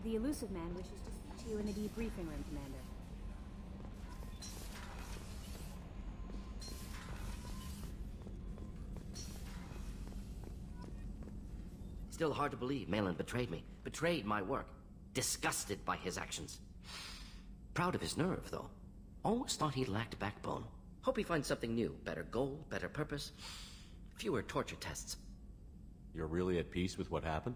The elusive man wishes to speak to you in the debriefing room, Commander. Still hard to believe Malin betrayed me. Betrayed my work. Disgusted by his actions. Proud of his nerve, though. Always thought he lacked backbone. Hope he finds something new. Better goal, better purpose. Fewer torture tests. You're really at peace with what happened?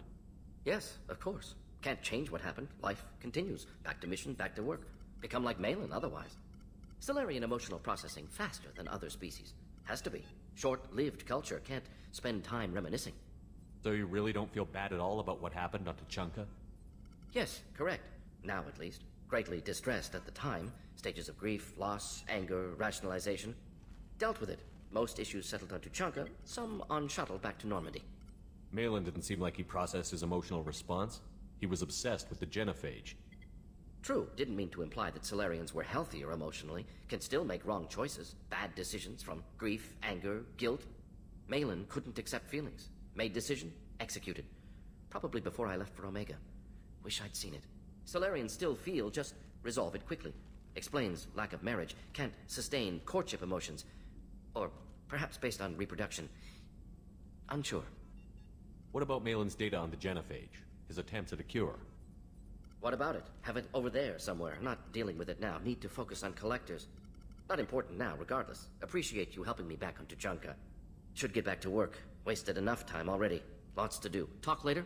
Yes, of course. Can't change what happened. Life continues. Back to mission, back to work. Become like Malin otherwise. Stellarian emotional processing faster than other species. Has to be. Short-lived culture can't spend time reminiscing. So you really don't feel bad at all about what happened on Tuchanka? Yes, correct. Now at least. Greatly distressed at the time. Stages of grief, loss, anger, rationalization. Dealt with it. Most issues settled on Tuchanka, some on shuttle back to Normandy. Malin didn't seem like he processed his emotional response. He was obsessed with the genophage. True, didn't mean to imply that Solarians were healthier emotionally, can still make wrong choices, bad decisions from grief, anger, guilt. Malin couldn't accept feelings. Made decision, executed. Probably before I left for Omega. Wish I'd seen it. Solarians still feel, just resolve it quickly. Explains lack of marriage, can't sustain courtship emotions. Or perhaps based on reproduction. Unsure. What about Malin's data on the genophage? His attempts at a cure? What about it? Have it over there somewhere. Not dealing with it now. Need to focus on collectors. Not important now, regardless. Appreciate you helping me back on Tuchanka. Should get back to work. Wasted enough time already. Lots to do. Talk later?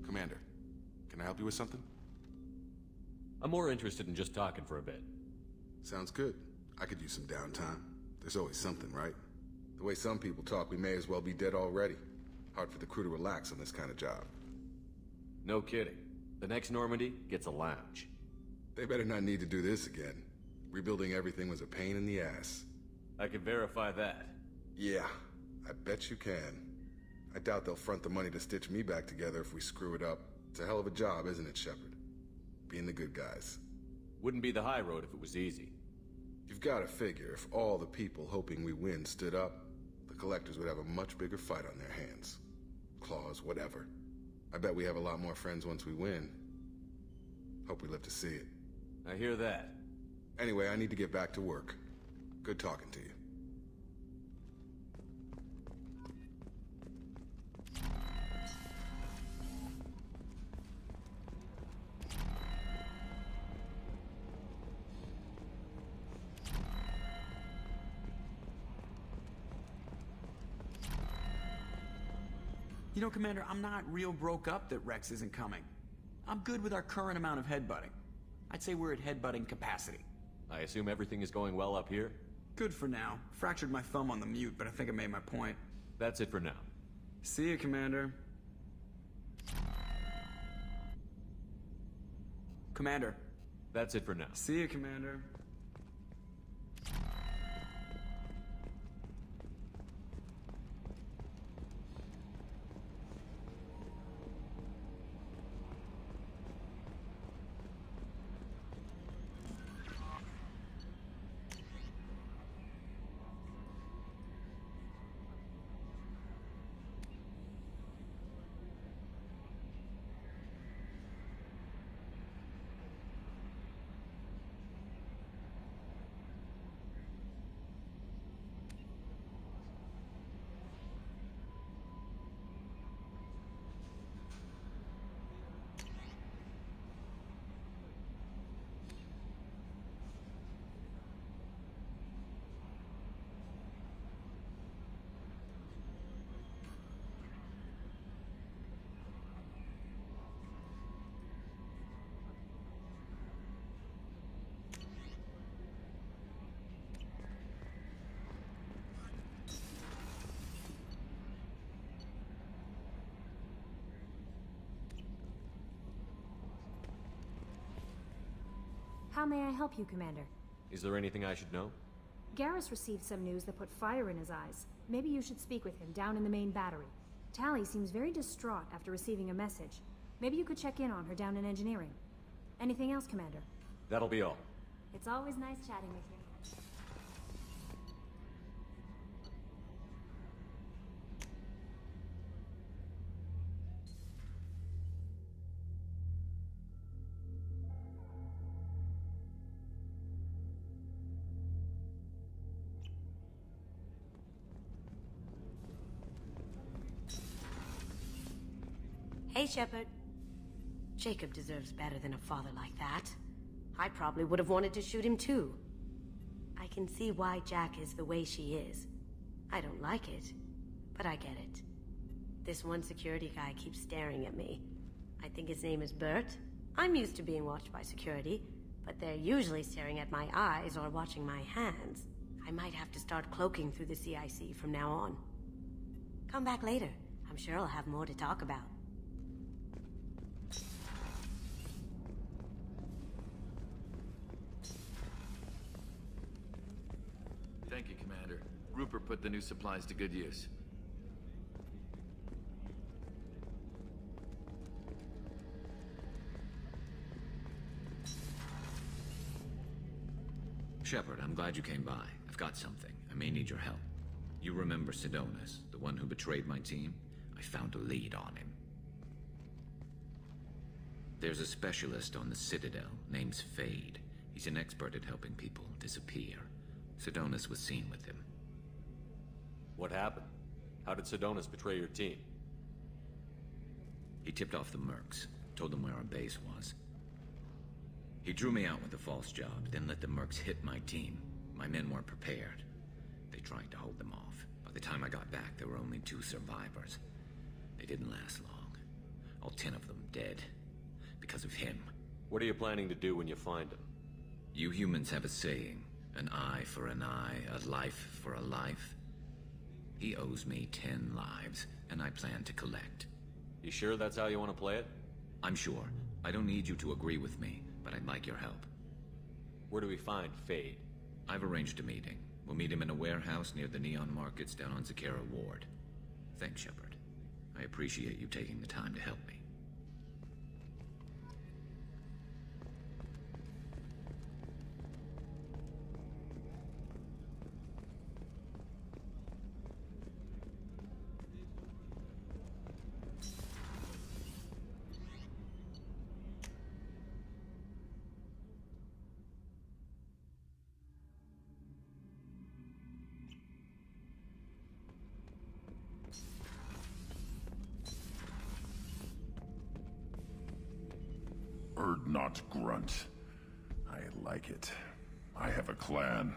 Commander, can I help you with something? I'm more interested in just talking for a bit. Sounds good. I could use some downtime. There's always something, right? The way some people talk, we may as well be dead already. Hard for the crew to relax on this kind of job. No kidding. The next Normandy gets a lounge. They better not need to do this again. Rebuilding everything was a pain in the ass. I can verify that. Yeah, I bet you can. I doubt they'll front the money to stitch me back together if we screw it up. It's a hell of a job, isn't it, Shepard? Being the good guys. Wouldn't be the high road if it was easy. You've got to figure if all the people hoping we win stood up, the Collectors would have a much bigger fight on their hands. Claws, whatever. I bet we have a lot more friends once we win. Hope we live to see it. I hear that. Anyway, I need to get back to work. Good talking to you. You know, Commander, I'm not real broke up that Rex isn't coming. I'm good with our current amount of headbutting. I'd say we're at headbutting capacity. I assume everything is going well up here? Good for now. Fractured my thumb on the mute, but I think I made my point. That's it for now. See you, Commander. Commander. That's it for now. See you, Commander. How may I help you, Commander? Is there anything I should know? Garrus received some news that put fire in his eyes. Maybe you should speak with him down in the main battery. Tally seems very distraught after receiving a message. Maybe you could check in on her down in engineering. Anything else, Commander? That'll be all. It's always nice chatting with you. Hey, Shepard. Jacob deserves better than a father like that. I probably would have wanted to shoot him too. I can see why Jack is the way she is. I don't like it, but I get it. This one security guy keeps staring at me. I think his name is Bert. I'm used to being watched by security, but they're usually staring at my eyes or watching my hands. I might have to start cloaking through the CIC from now on. Come back later. I'm sure I'll have more to talk about. Thank you, Commander. Rupert put the new supplies to good use. Shepard, I'm glad you came by. I've got something. I may need your help. You remember Sidonus, the one who betrayed my team? I found a lead on him. There's a specialist on the Citadel, name's Fade. He's an expert at helping people disappear. Sidonus was seen with him. What happened? How did Sidonus betray your team? He tipped off the mercs, told them where our base was. He drew me out with a false job, then let the mercs hit my team. My men weren't prepared. They tried to hold them off. By the time I got back, there were only 2 survivors. They didn't last long. All 10 of them dead. Because of him. What are you planning to do when you find him? You humans have a saying. An eye for an eye, a life for a life. He owes me 10 lives, and I plan to collect. You sure that's how you want to play it? I'm sure. I don't need you to agree with me, but I'd like your help. Where do we find Fade? I've arranged a meeting. We'll meet him in a warehouse near the Neon Markets down on Zakera Ward. Thanks, Shepard. I appreciate you taking the time to help me. Bird, not grunt. I like it. I have a clan.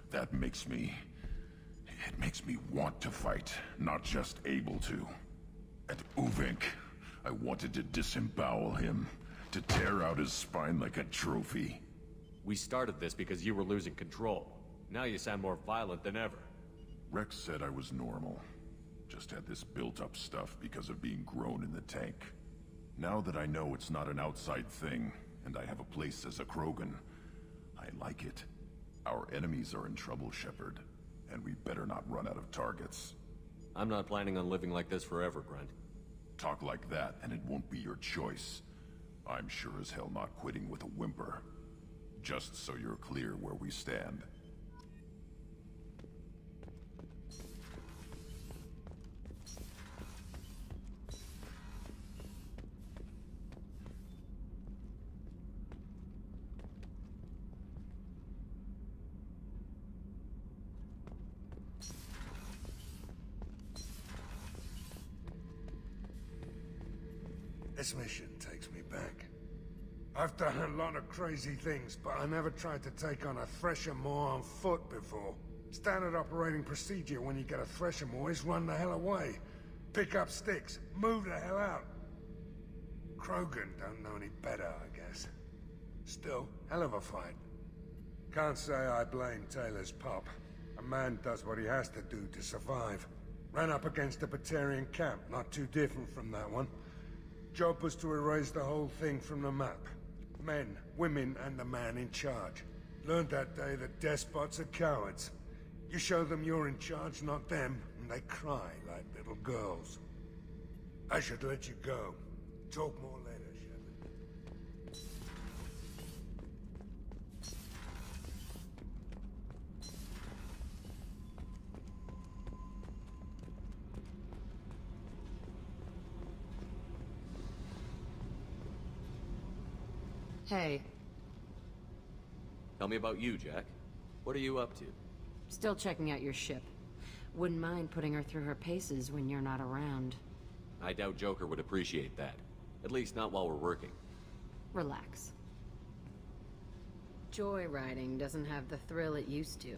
That makes me... It makes me want to fight, not just able to. And Uvink, I wanted to disembowel him, to tear out his spine like a trophy. We started this because you were losing control. Now you sound more violent than ever. Rex said I was normal. Just had this built-up stuff because of being grown in the tank. Now that I know it's not an outside thing, and I have a place as a Krogan, I like it. Our enemies are in trouble, Shepard, and we better not run out of targets. I'm not planning on living like this forever, Grunt. Talk like that, and it won't be your choice. I'm sure as hell not quitting with a whimper. Just so you're clear where we stand. This mission takes me back. I've done a lot of crazy things, but I never tried to take on a Thresher-Maw on foot before. Standard operating procedure when you get a Thresher-Maw is run the hell away. Pick up sticks, move the hell out. Krogan don't know any better, I guess. Still, hell of a fight. Can't say I blame Taylor's pop. A man does what he has to do to survive. Ran up against a Batarian camp, not too different from that one. Job was to erase the whole thing from the map. Men, women, and the man in charge. Learned that day that despots are cowards. You show them you're in charge, not them, and they cry like little girls. I should let you go. Talk more later, Shepard. Hey. Tell me about you, Jack. What are you up to? Still checking out your ship. Wouldn't mind putting her through her paces when you're not around. I doubt Joker would appreciate that. At least not while we're working. Relax. Joyriding doesn't have the thrill it used to.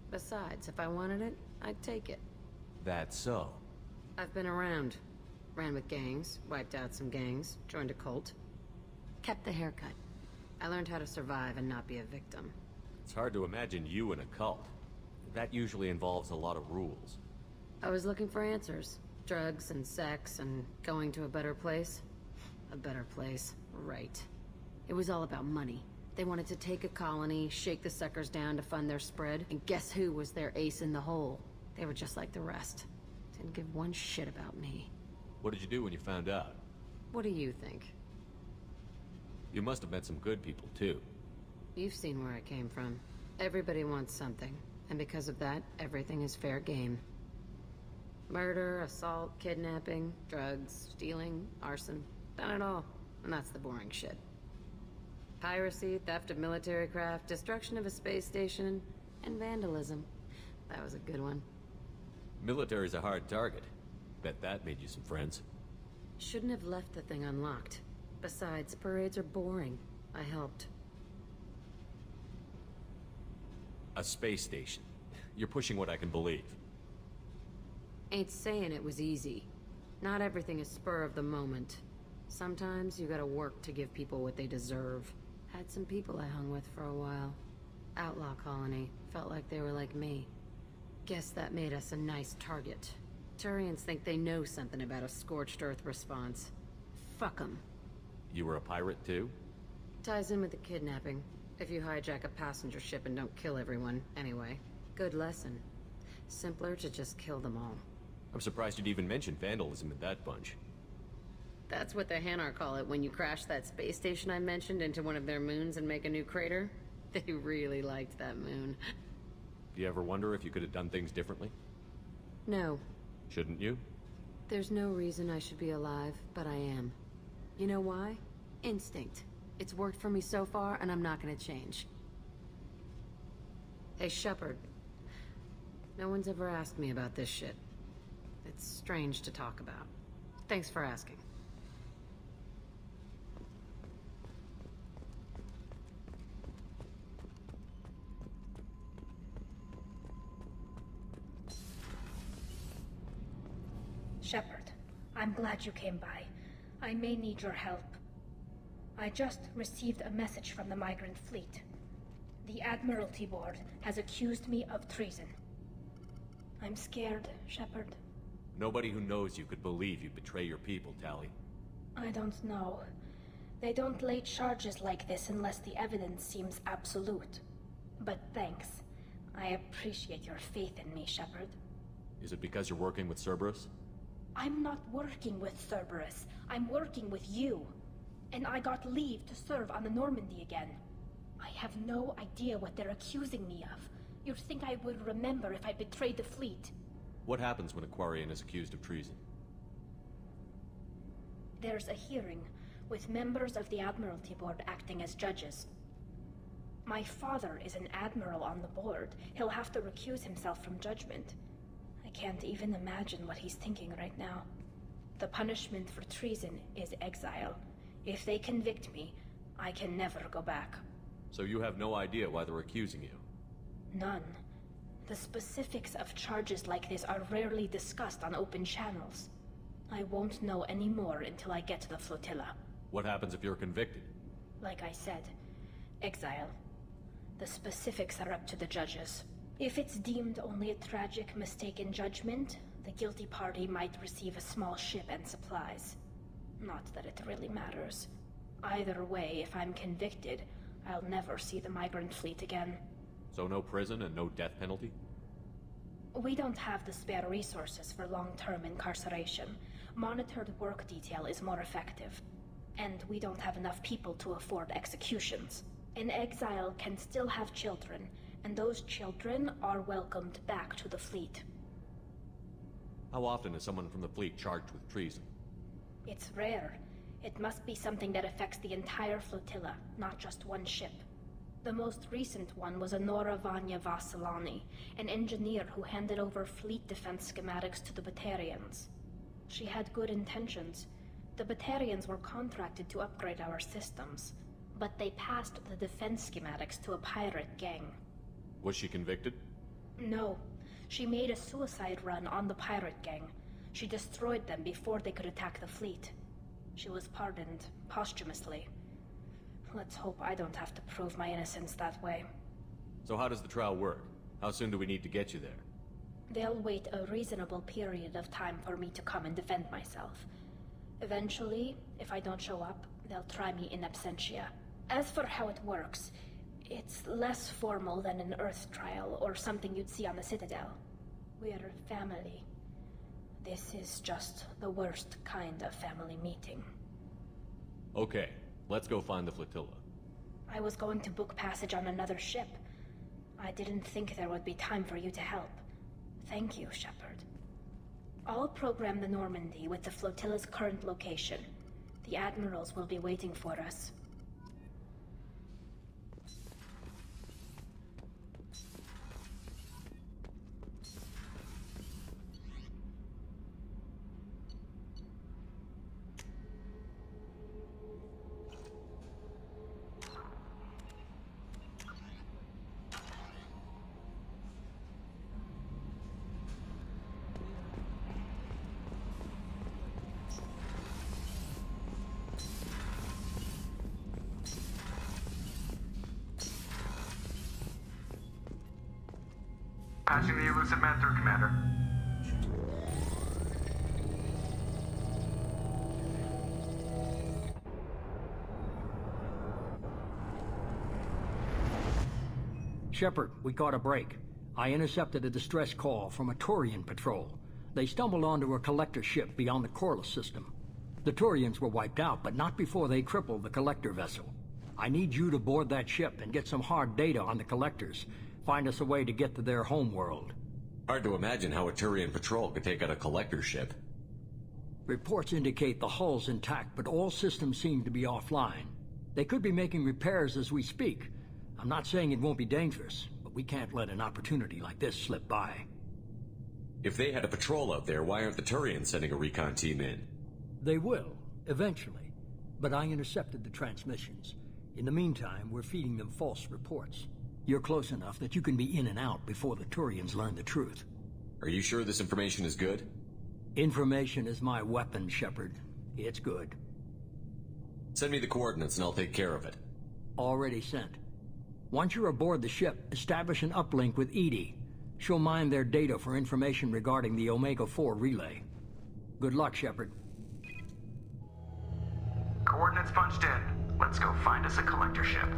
Besides, if I wanted it, I'd take it. That's so. I've been around. Ran with gangs, wiped out some gangs, joined a cult. Kept the haircut. I learned how to survive and not be a victim. It's hard to imagine you in a cult. That usually involves a lot of rules. I was looking for answers. Drugs and sex and going to a better place. A better place, right. It was all about money. They wanted to take a colony, shake the suckers down to fund their spread, and guess who was their ace in the hole? They were just like the rest. Didn't give one shit about me. What did you do when you found out? What do you think? You must have met some good people, too. You've seen where I came from. Everybody wants something, and because of that, everything is fair game. Murder, assault, kidnapping, drugs, stealing, arson. Done it all, and that's the boring shit. Piracy, theft of military craft, destruction of a space station, and vandalism. That was a good one. Military's a hard target. Bet that made you some friends. Shouldn't have left the thing unlocked. Besides, parades are boring. I helped. A space station. You're pushing what I can believe. Ain't saying it was easy. Not everything is spur of the moment. Sometimes you gotta work to give people what they deserve. Had some people I hung with for a while. Outlaw colony. Felt like they were like me. Guess that made us a nice target. Turians think they know something about a scorched earth response. Fuck 'em. You were a pirate, too? Ties in with the kidnapping. If you hijack a passenger ship and don't kill everyone, anyway. Good lesson. Simpler to just kill them all. I'm surprised you'd even mention vandalism in that bunch. That's what the Hanar call it when you crash that space station I mentioned into one of their moons and make a new crater. They really liked that moon. Do you ever wonder if you could have done things differently? No. Shouldn't you? There's no reason I should be alive, but I am. You know why? Instinct. It's worked for me so far, and I'm not gonna change. Hey, Shepard. No one's ever asked me about this shit. It's strange to talk about. Thanks for asking. Shepard, I'm glad you came by. I may need your help. I just received a message from the migrant fleet. The Admiralty Board has accused me of treason. I'm scared, Shepard. Nobody who knows you could believe you'd betray your people, Tali. I don't know. They don't lay charges like this unless the evidence seems absolute. But thanks. I appreciate your faith in me, Shepard. Is it because you're working with Cerberus? I'm not working with Cerberus. I'm working with you. And I got leave to serve on the Normandy again. I have no idea what they're accusing me of. You'd think I would remember if I betrayed the fleet. What happens when a Quarian is accused of treason? There's a hearing, with members of the Admiralty Board acting as judges. My father is an admiral on the board. He'll have to recuse himself from judgment. I can't even imagine what he's thinking right now. The punishment for treason is exile. If they convict me, I can never go back. So you have no idea why they're accusing you? None. The specifics of charges like this are rarely discussed on open channels. I won't know any more until I get to the flotilla. What happens if you're convicted? Like I said, exile. The specifics are up to the judges. If it's deemed only a tragic mistake in judgment, the guilty party might receive a small ship and supplies. Not that it really matters. Either way, if I'm convicted, I'll never see the migrant fleet again. So no prison and no death penalty? We don't have the spare resources for long-term incarceration. Monitored work detail is more effective. And we don't have enough people to afford executions. An exile can still have children, and those children are welcomed back to the fleet. How often is someone from the fleet charged with treason? It's rare. It must be something that affects the entire flotilla, not just one ship. The most recent one was Honora Vanya Vasilani, an engineer who handed over fleet defense schematics to the Batarians. She had good intentions. The Batarians were contracted to upgrade our systems, but they passed the defense schematics to a pirate gang. Was she convicted? No. She made a suicide run on the pirate gang. She destroyed them before they could attack the fleet. She was pardoned, posthumously. Let's hope I don't have to prove my innocence that way. So how does the trial work? How soon do we need to get you there? They'll wait a reasonable period of time for me to come and defend myself. Eventually, if I don't show up, they'll try me in absentia. As for how it works, it's less formal than an Earth trial or something you'd see on the Citadel. We're family. This is just the worst kind of family meeting. Okay, let's go find the flotilla. I was going to book passage on another ship. I didn't think there would be time for you to help. Thank you, Shepard. I'll program the Normandy with the flotilla's current location. The admirals will be waiting for us. Patching the elusive man through, Commander. Shepard, we caught a break. I intercepted a distress call from a Turian patrol. They stumbled onto a collector ship beyond the Corliss system. The Turians were wiped out, but not before they crippled the collector vessel. I need you to board that ship and get some hard data on the collectors. Find us a way to get to their homeworld. Hard to imagine how a Turian patrol could take out a collector ship. Reports indicate the hull's intact, but all systems seem to be offline. They could be making repairs as we speak. I'm not saying it won't be dangerous, but we can't let an opportunity like this slip by. If they had a patrol out there, why aren't the Turians sending a recon team in? They will, eventually. But I intercepted the transmissions. In the meantime, we're feeding them false reports. You're close enough that you can be in and out before the Turians learn the truth. Are you sure this information is good? Information is my weapon, Shepard. It's good. Send me the coordinates and I'll take care of it. Already sent. Once you're aboard the ship, establish an uplink with Edie. She'll mine their data for information regarding the Omega-4 relay. Good luck, Shepard. Coordinates punched in. Let's go find us a collector ship.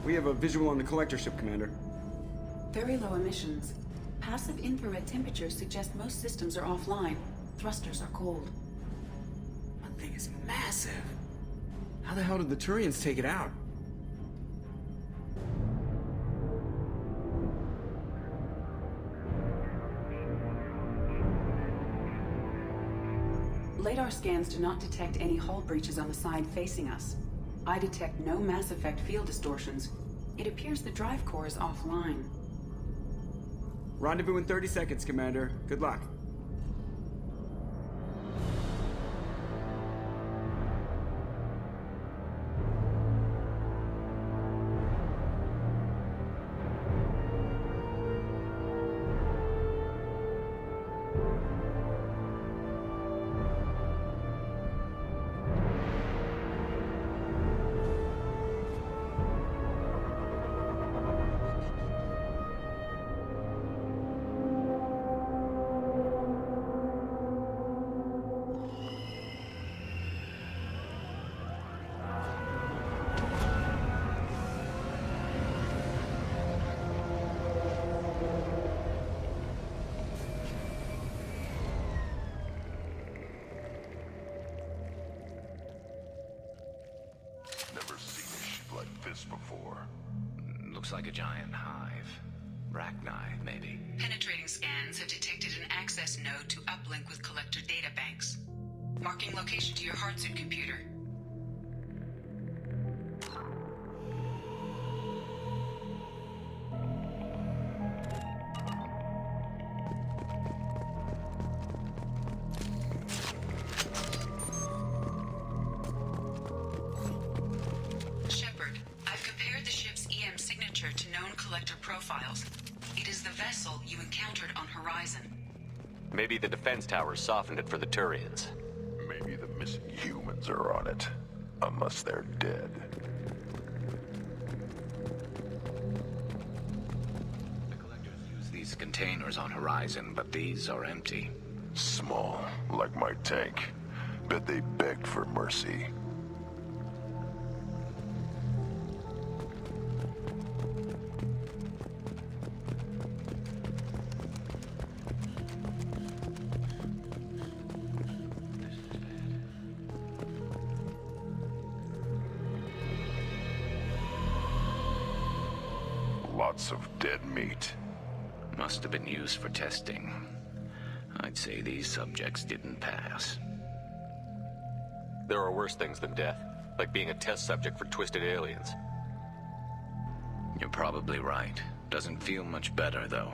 We have a visual on the collector ship, Commander. Very low emissions. Passive infrared temperatures suggest most systems are offline. Thrusters are cold. That thing is massive. How the hell did the Turians take it out? Radar scans do not detect any hull breaches on the side facing us. I detect no mass effect field distortions. It appears the drive core is offline. Rendezvous in 30 seconds, Commander. Good luck. Before. Looks like a giant hive. Rachni, maybe. Penetrating scans have detected an access node to uplink with collector data banks. Marking location to your hardsuit computer. Profiles. It is the vessel you encountered on Horizon. Maybe the defense towers softened it for the Turians. Maybe the missing humans are on it. Unless they're dead. The collectors use these containers on Horizon, but these are empty. Small, like my tank. Bet they begged for mercy. Lots of dead meat. Must have been used for testing. I'd say these subjects didn't pass. There are worse things than death, like being a test subject for twisted aliens. You're probably right. Doesn't feel much better, though.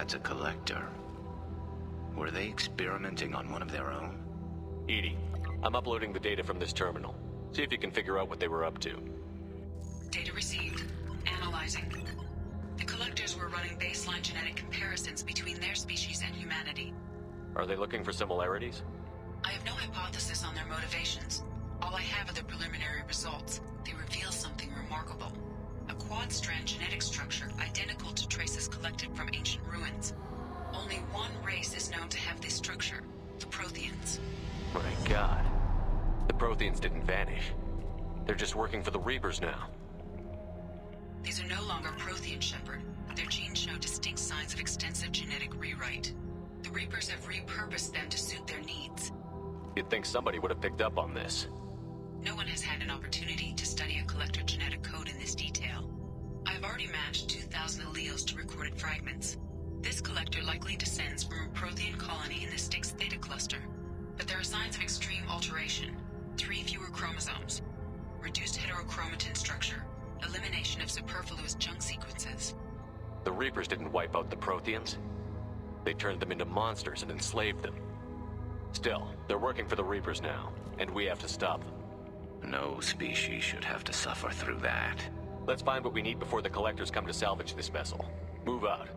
That's a collector. Were they experimenting on one of their own? EDI, I'm uploading the data from this terminal. See if you can figure out what they were up to. Data received. Analyzing. The collectors were running baseline genetic comparisons between their species and humanity. Are they looking for similarities? I have no hypothesis on their motivations. All I have are the preliminary results. They reveal something remarkable. A quad-strand genetic structure identical to traces collected from ancient ruins. Only one race is known to have this structure, the Protheans. My god. The Protheans didn't vanish. They're just working for the Reapers now. These are no longer Prothean, Shepard. Their genes show distinct signs of extensive genetic rewrite. The Reapers have repurposed them to suit their needs. You'd think somebody would have picked up on this. No one has had an opportunity to study a collector genetic code in this detail. I've already matched 2,000 alleles to recorded fragments. This collector likely descends from a Prothean colony in the Styx Theta cluster. But there are signs of extreme alteration. 3 fewer chromosomes. Reduced heterochromatin structure. Elimination of superfluous junk sequences. The Reapers didn't wipe out the Protheans. They turned them into monsters and enslaved them. Still, they're working for the Reapers now, and we have to stop them. No species should have to suffer through that. Let's find what we need before the Collectors come to salvage this vessel. Move out.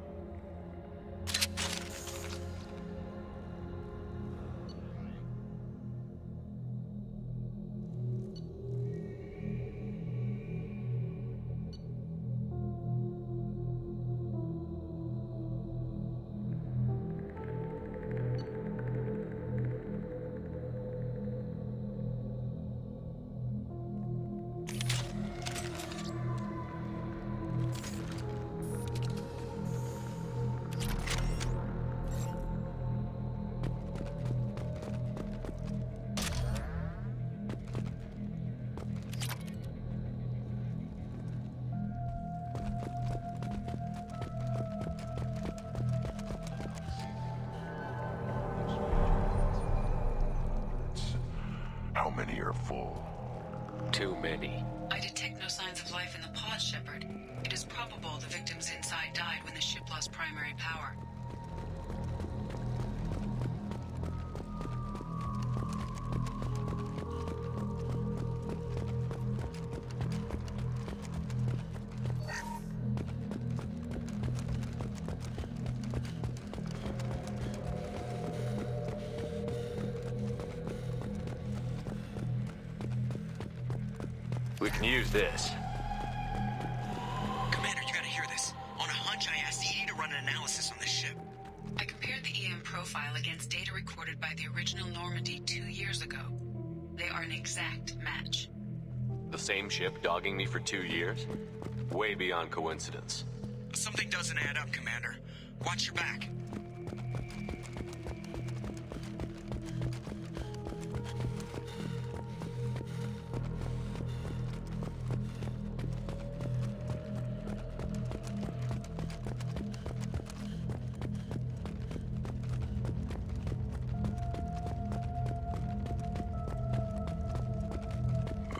How many are full? Too many. I detect no signs of life in the pod, Shepard. It is probable the victims inside died when the ship lost primary power. We can use this. Commander, you gotta hear this. On a hunch, I asked EDI to run an analysis on this ship. I compared the EM profile against data recorded by the original Normandy 2 years ago. They are an exact match. The same ship dogging me for 2 years? Way beyond coincidence. Something doesn't add up, Commander. Watch your back.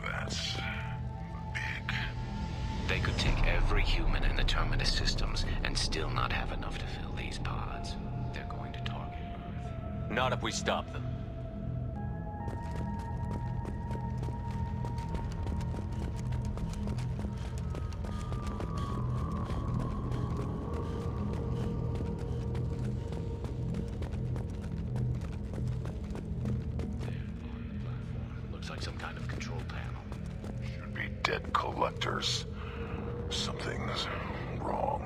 That's big. They could take every human in the Terminus systems and still not have enough to fill these pods. They're going to target Earth. Not if we stop them. Looks like some kind of control panel. Should be dead collectors. Something's wrong.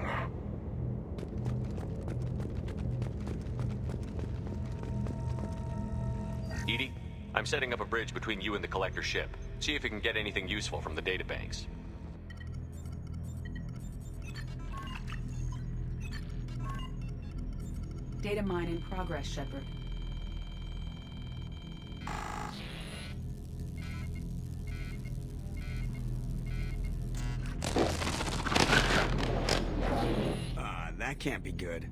EDI, I'm setting up a bridge between you and the Collector ship. See if you can get anything useful from the databanks. Data mine in progress, Shepard. That can't be good.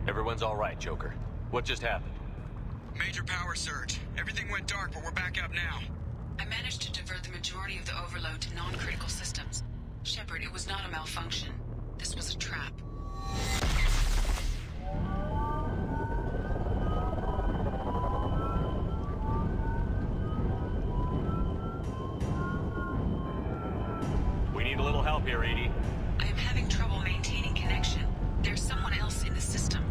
Everyone's all right, Joker. What just happened? Major power surge. Everything went dark, but we're back up now. I managed to divert the majority of the overload to non-critical systems. Shepard, it was not a malfunction. This was a trap. We need a little help here, Edie. I am having trouble maintaining connection. There's someone else in the system.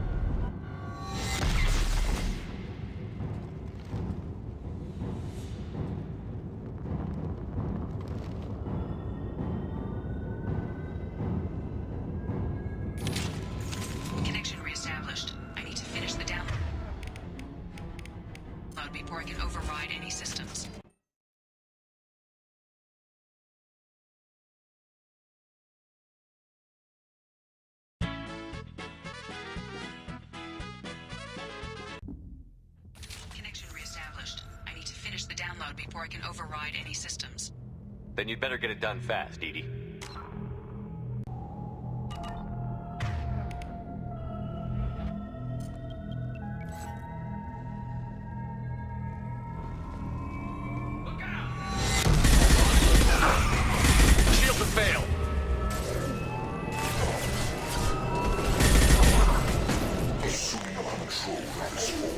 Connection reestablished. I need to finish the download before I can override any systems. Connection reestablished. I need to finish the download before I can override any systems. Then you'd better get it done fast, Edie. Shields have failed. Assuming control of this fall.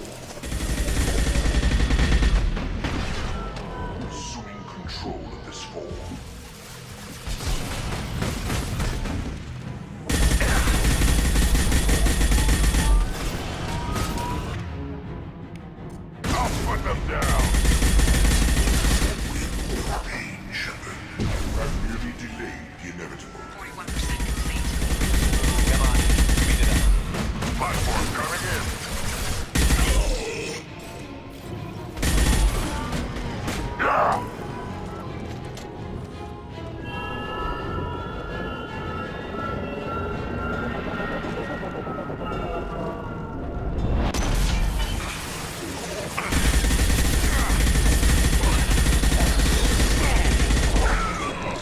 Assuming control of this fall. I'll put them down. Pain, Shepard. I've merely delayed the inevitable. 41% complete. Come on, speed it up. Platform coming in.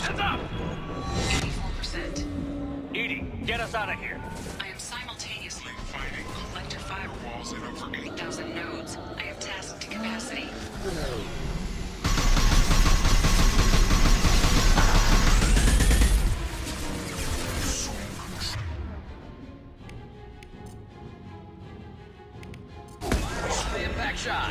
Heads up! 84%. Edie, get us out of here. I am simultaneously fighting collector firewalls in over 8,000 nodes. I have tasked to capacity. Impact shot.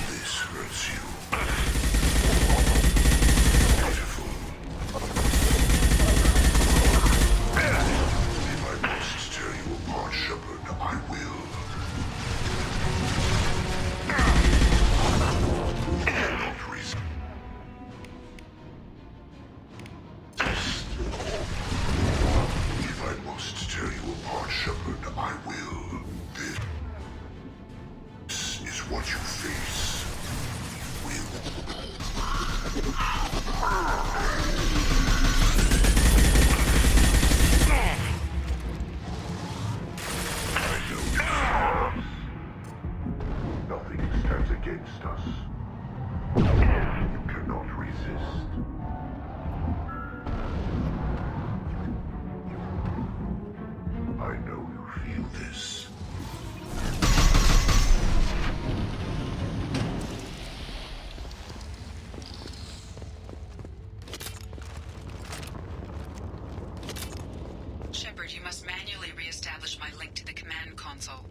This hurts you. Pitiful. If I must tear you apart, Shepard, I will. Cannot resist. If I must tear you apart, Shepard, I will. This is what you face. Nothing stands against us. You cannot resist. I know you feel this. Shepard, you must manually re-establish my link to the command console.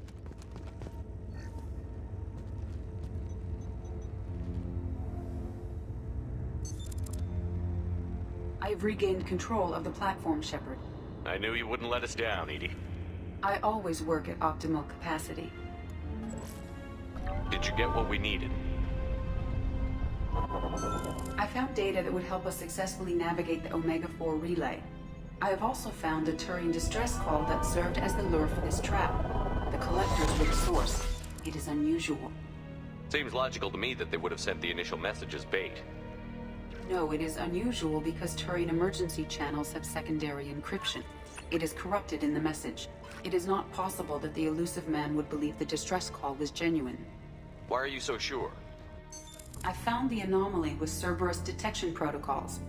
I've regained control of the platform, Shepard. I knew you wouldn't let us down, Edie. I always work at optimal capacity. Did you get what we needed? I found data that would help us successfully navigate the Omega-4 relay. I have also found a Turian distress call that served as the lure for this trap. The collectors were the source. It is unusual. Seems logical to me that they would have sent the initial message as bait. No, it is unusual because Turian emergency channels have secondary encryption. It is corrupted in the message. It is not possible that the elusive man would believe the distress call was genuine. Why are you so sure? I found the anomaly with Cerberus detection protocols.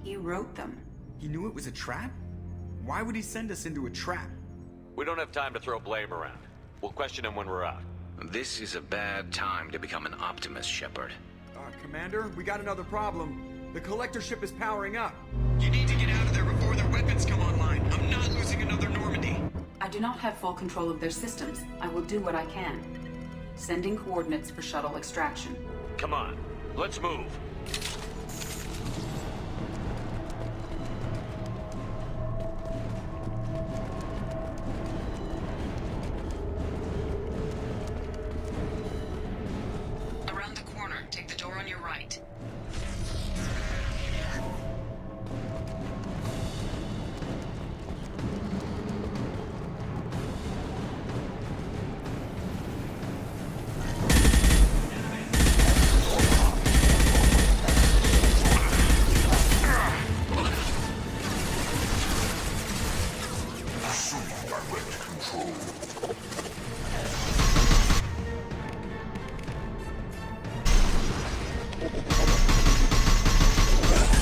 He wrote them. He knew it was a trap? Why would he send us into a trap? We don't have time to throw blame around. We'll question him when we're out. This is a bad time to become an optimist, Shepard. Commander, we got another problem. The collector ship is powering up. You need to get out of there before their weapons come online. I'm not losing another Normandy. I do not have full control of their systems. I will do what I can. Sending coordinates for shuttle extraction. Come on, let's move. Around the corner, take the door on your right.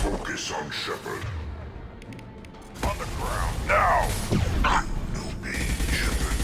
Focus on Shepard. On the ground, now! No pain, Shepard.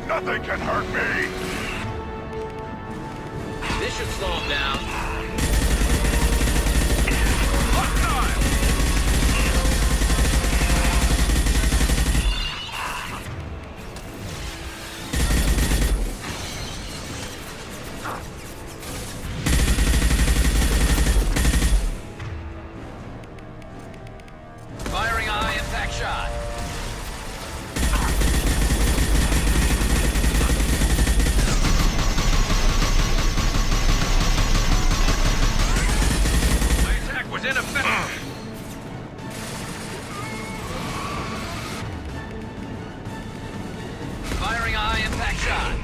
Nothing can hurt me! This should slow him down. Firing a high impact shot. Was ineffective. Firing a high impact shot.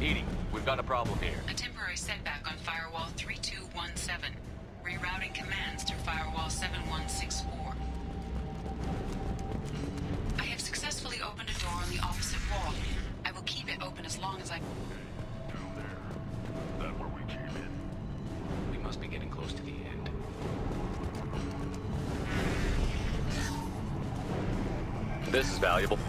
Edie, we've got a problem here. A temporary setback on Firewall 3217. Rerouting commands through Firewall 7164. I have successfully opened a door on the opposite wall. I will keep it open as long as I... Down there. That where we came in. We must be getting close to the end. This is valuable.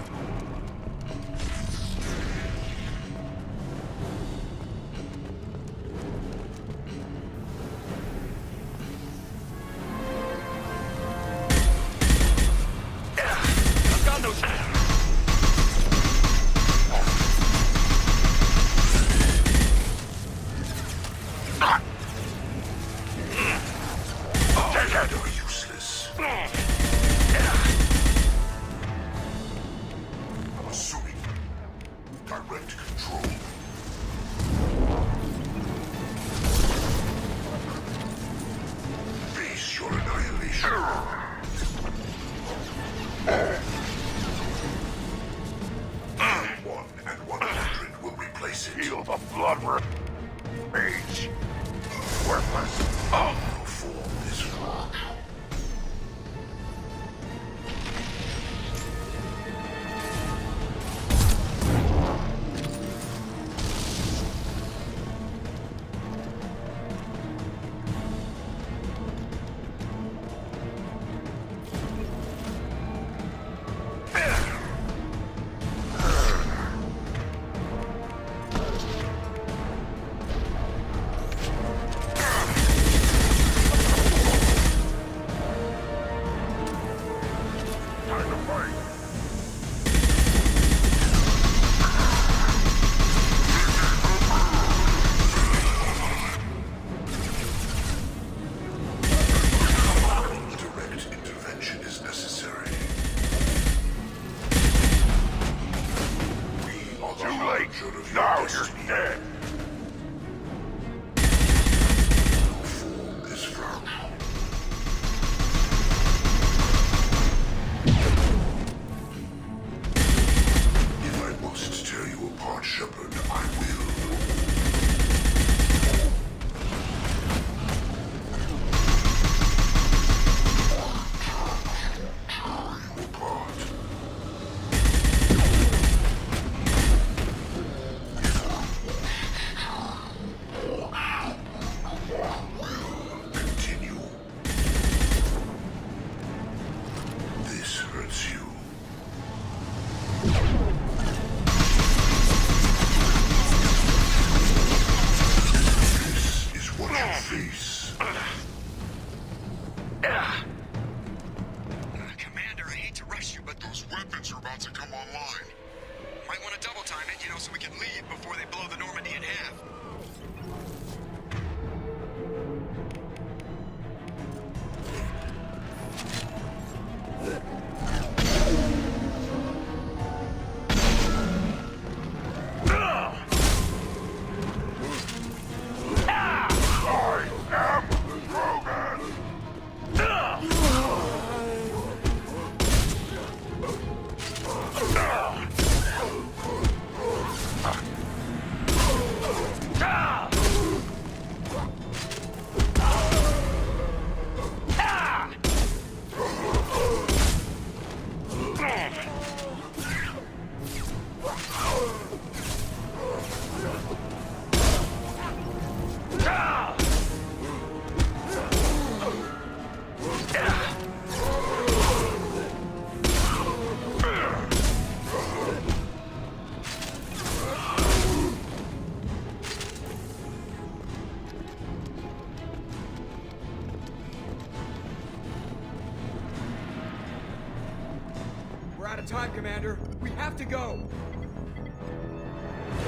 Time, Commander. We have to go.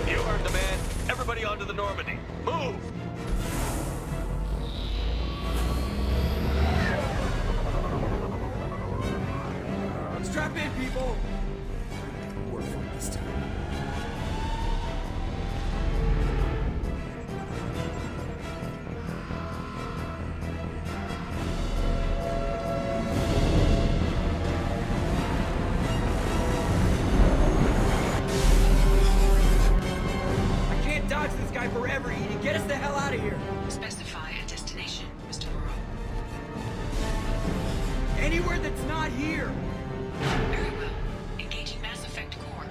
You heard the man. Everybody onto the Normandy. Move! Strap in, people! Work for it this time. forever, Edie. Get us the hell out of here. Specify a destination, Mr. Moreau. Anywhere that's not here. Very well. Engaging Mass Effect Core.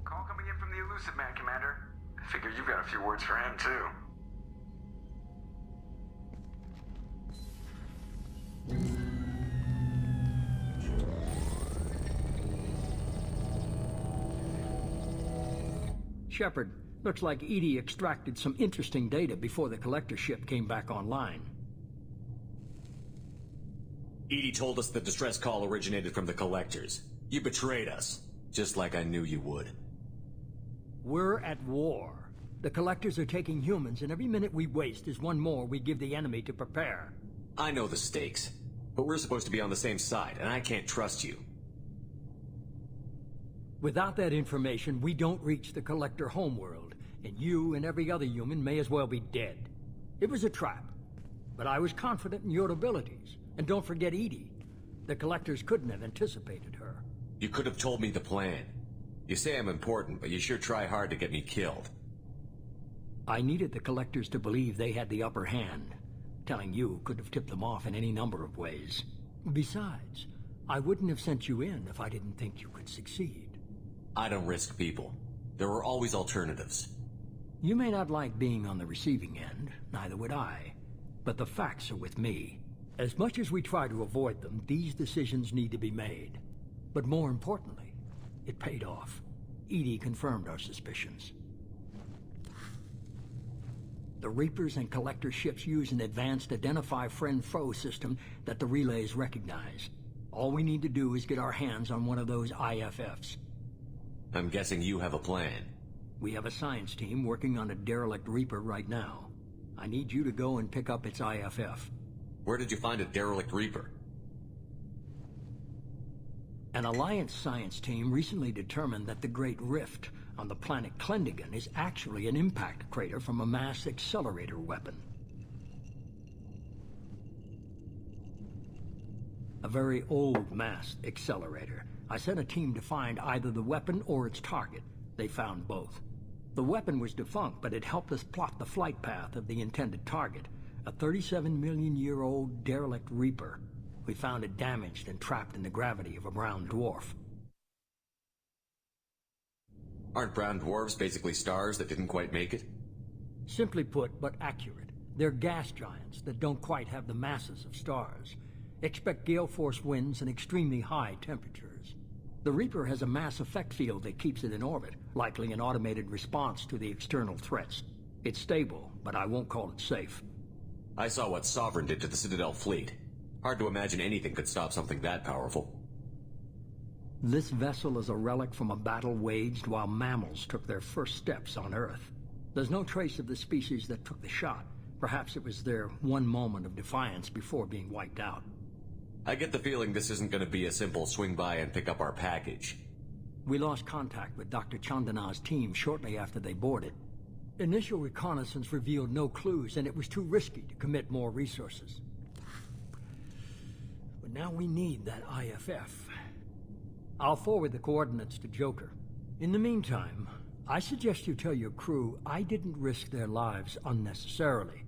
Call coming in from the Elusive Man, Commander. I figure you've got a few words for him, too. Shepard, looks like EDI extracted some interesting data before the collector ship came back online. EDI told us the distress call originated from the collectors. You betrayed us, just like I knew you would. We're at war. The collectors are taking humans, and every minute we waste is one more we give the enemy to prepare. I know the stakes, but we're supposed to be on the same side, and I can't trust you. Without that information, we don't reach the collector homeworld, and you and every other human may as well be dead. It was a trap, but I was confident in your abilities. And don't forget Edie. The collectors couldn't have anticipated her. You could have told me the plan. You say I'm important, but you sure try hard to get me killed. I needed the collectors to believe they had the upper hand. Telling you could have tipped them off in any number of ways. Besides, I wouldn't have sent you in if I didn't think you could succeed. I don't risk people. There were always alternatives. You may not like being on the receiving end, neither would I. But the facts are with me. As much as we try to avoid them, these decisions need to be made. But more importantly, it paid off. EDI confirmed our suspicions. The Reapers and Collector ships use an advanced Identify Friend-Foe system that the relays recognize. All we need to do is get our hands on one of those IFFs. I'm guessing you have a plan. We have a science team working on a derelict Reaper right now. I need you to go and pick up its IFF. Where did you find a derelict Reaper? An Alliance science team recently determined that the Great Rift on the planet Klendigan is actually an impact crater from a mass accelerator weapon. A very old mass accelerator. I sent a team to find either the weapon or its target. They found both. The weapon was defunct, but it helped us plot the flight path of the intended target. A 37-million-year-old derelict Reaper. We found it damaged and trapped in the gravity of a brown dwarf. Aren't brown dwarves basically stars that didn't quite make it? Simply put, but accurate. They're gas giants that don't quite have the masses of stars. Expect gale force winds and extremely high temperatures. The Reaper has a mass effect field that keeps it in orbit, likely an automated response to the external threats. It's stable, but I won't call it safe. I saw what Sovereign did to the Citadel fleet. Hard to imagine anything could stop something that powerful. This vessel is a relic from a battle waged while mammals took their first steps on Earth. There's no trace of the species that took the shot. Perhaps it was their one moment of defiance before being wiped out. I get the feeling this isn't going to be a simple swing by and pick up our package. We lost contact with Dr. Chandana's team shortly after they boarded. Initial reconnaissance revealed no clues, and it was too risky to commit more resources. But now we need that IFF. I'll forward the coordinates to Joker. In the meantime, I suggest you tell your crew I didn't risk their lives unnecessarily.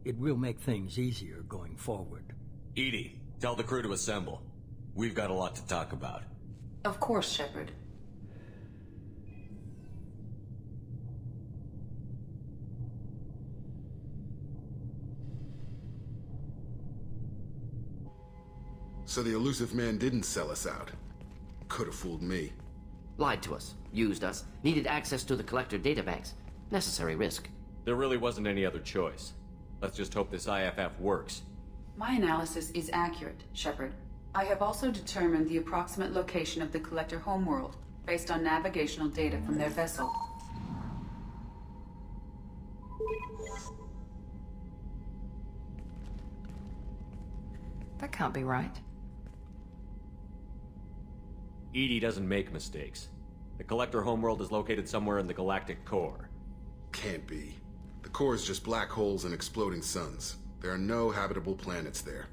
It will make things easier going forward. EDI, tell the crew to assemble. We've got a lot to talk about. Of course, Shepard. So the elusive man didn't sell us out. Could have fooled me. Lied to us, used us, needed access to the collector databanks. Necessary risk. There really wasn't any other choice. Let's just hope this IFF works. My analysis is accurate, Shepard. I have also determined the approximate location of the Collector homeworld, based on navigational data from their vessel. That can't be right. EDI doesn't make mistakes. The Collector homeworld is located somewhere in the galactic core. Can't be. The core is just black holes and exploding suns. There are no habitable planets there.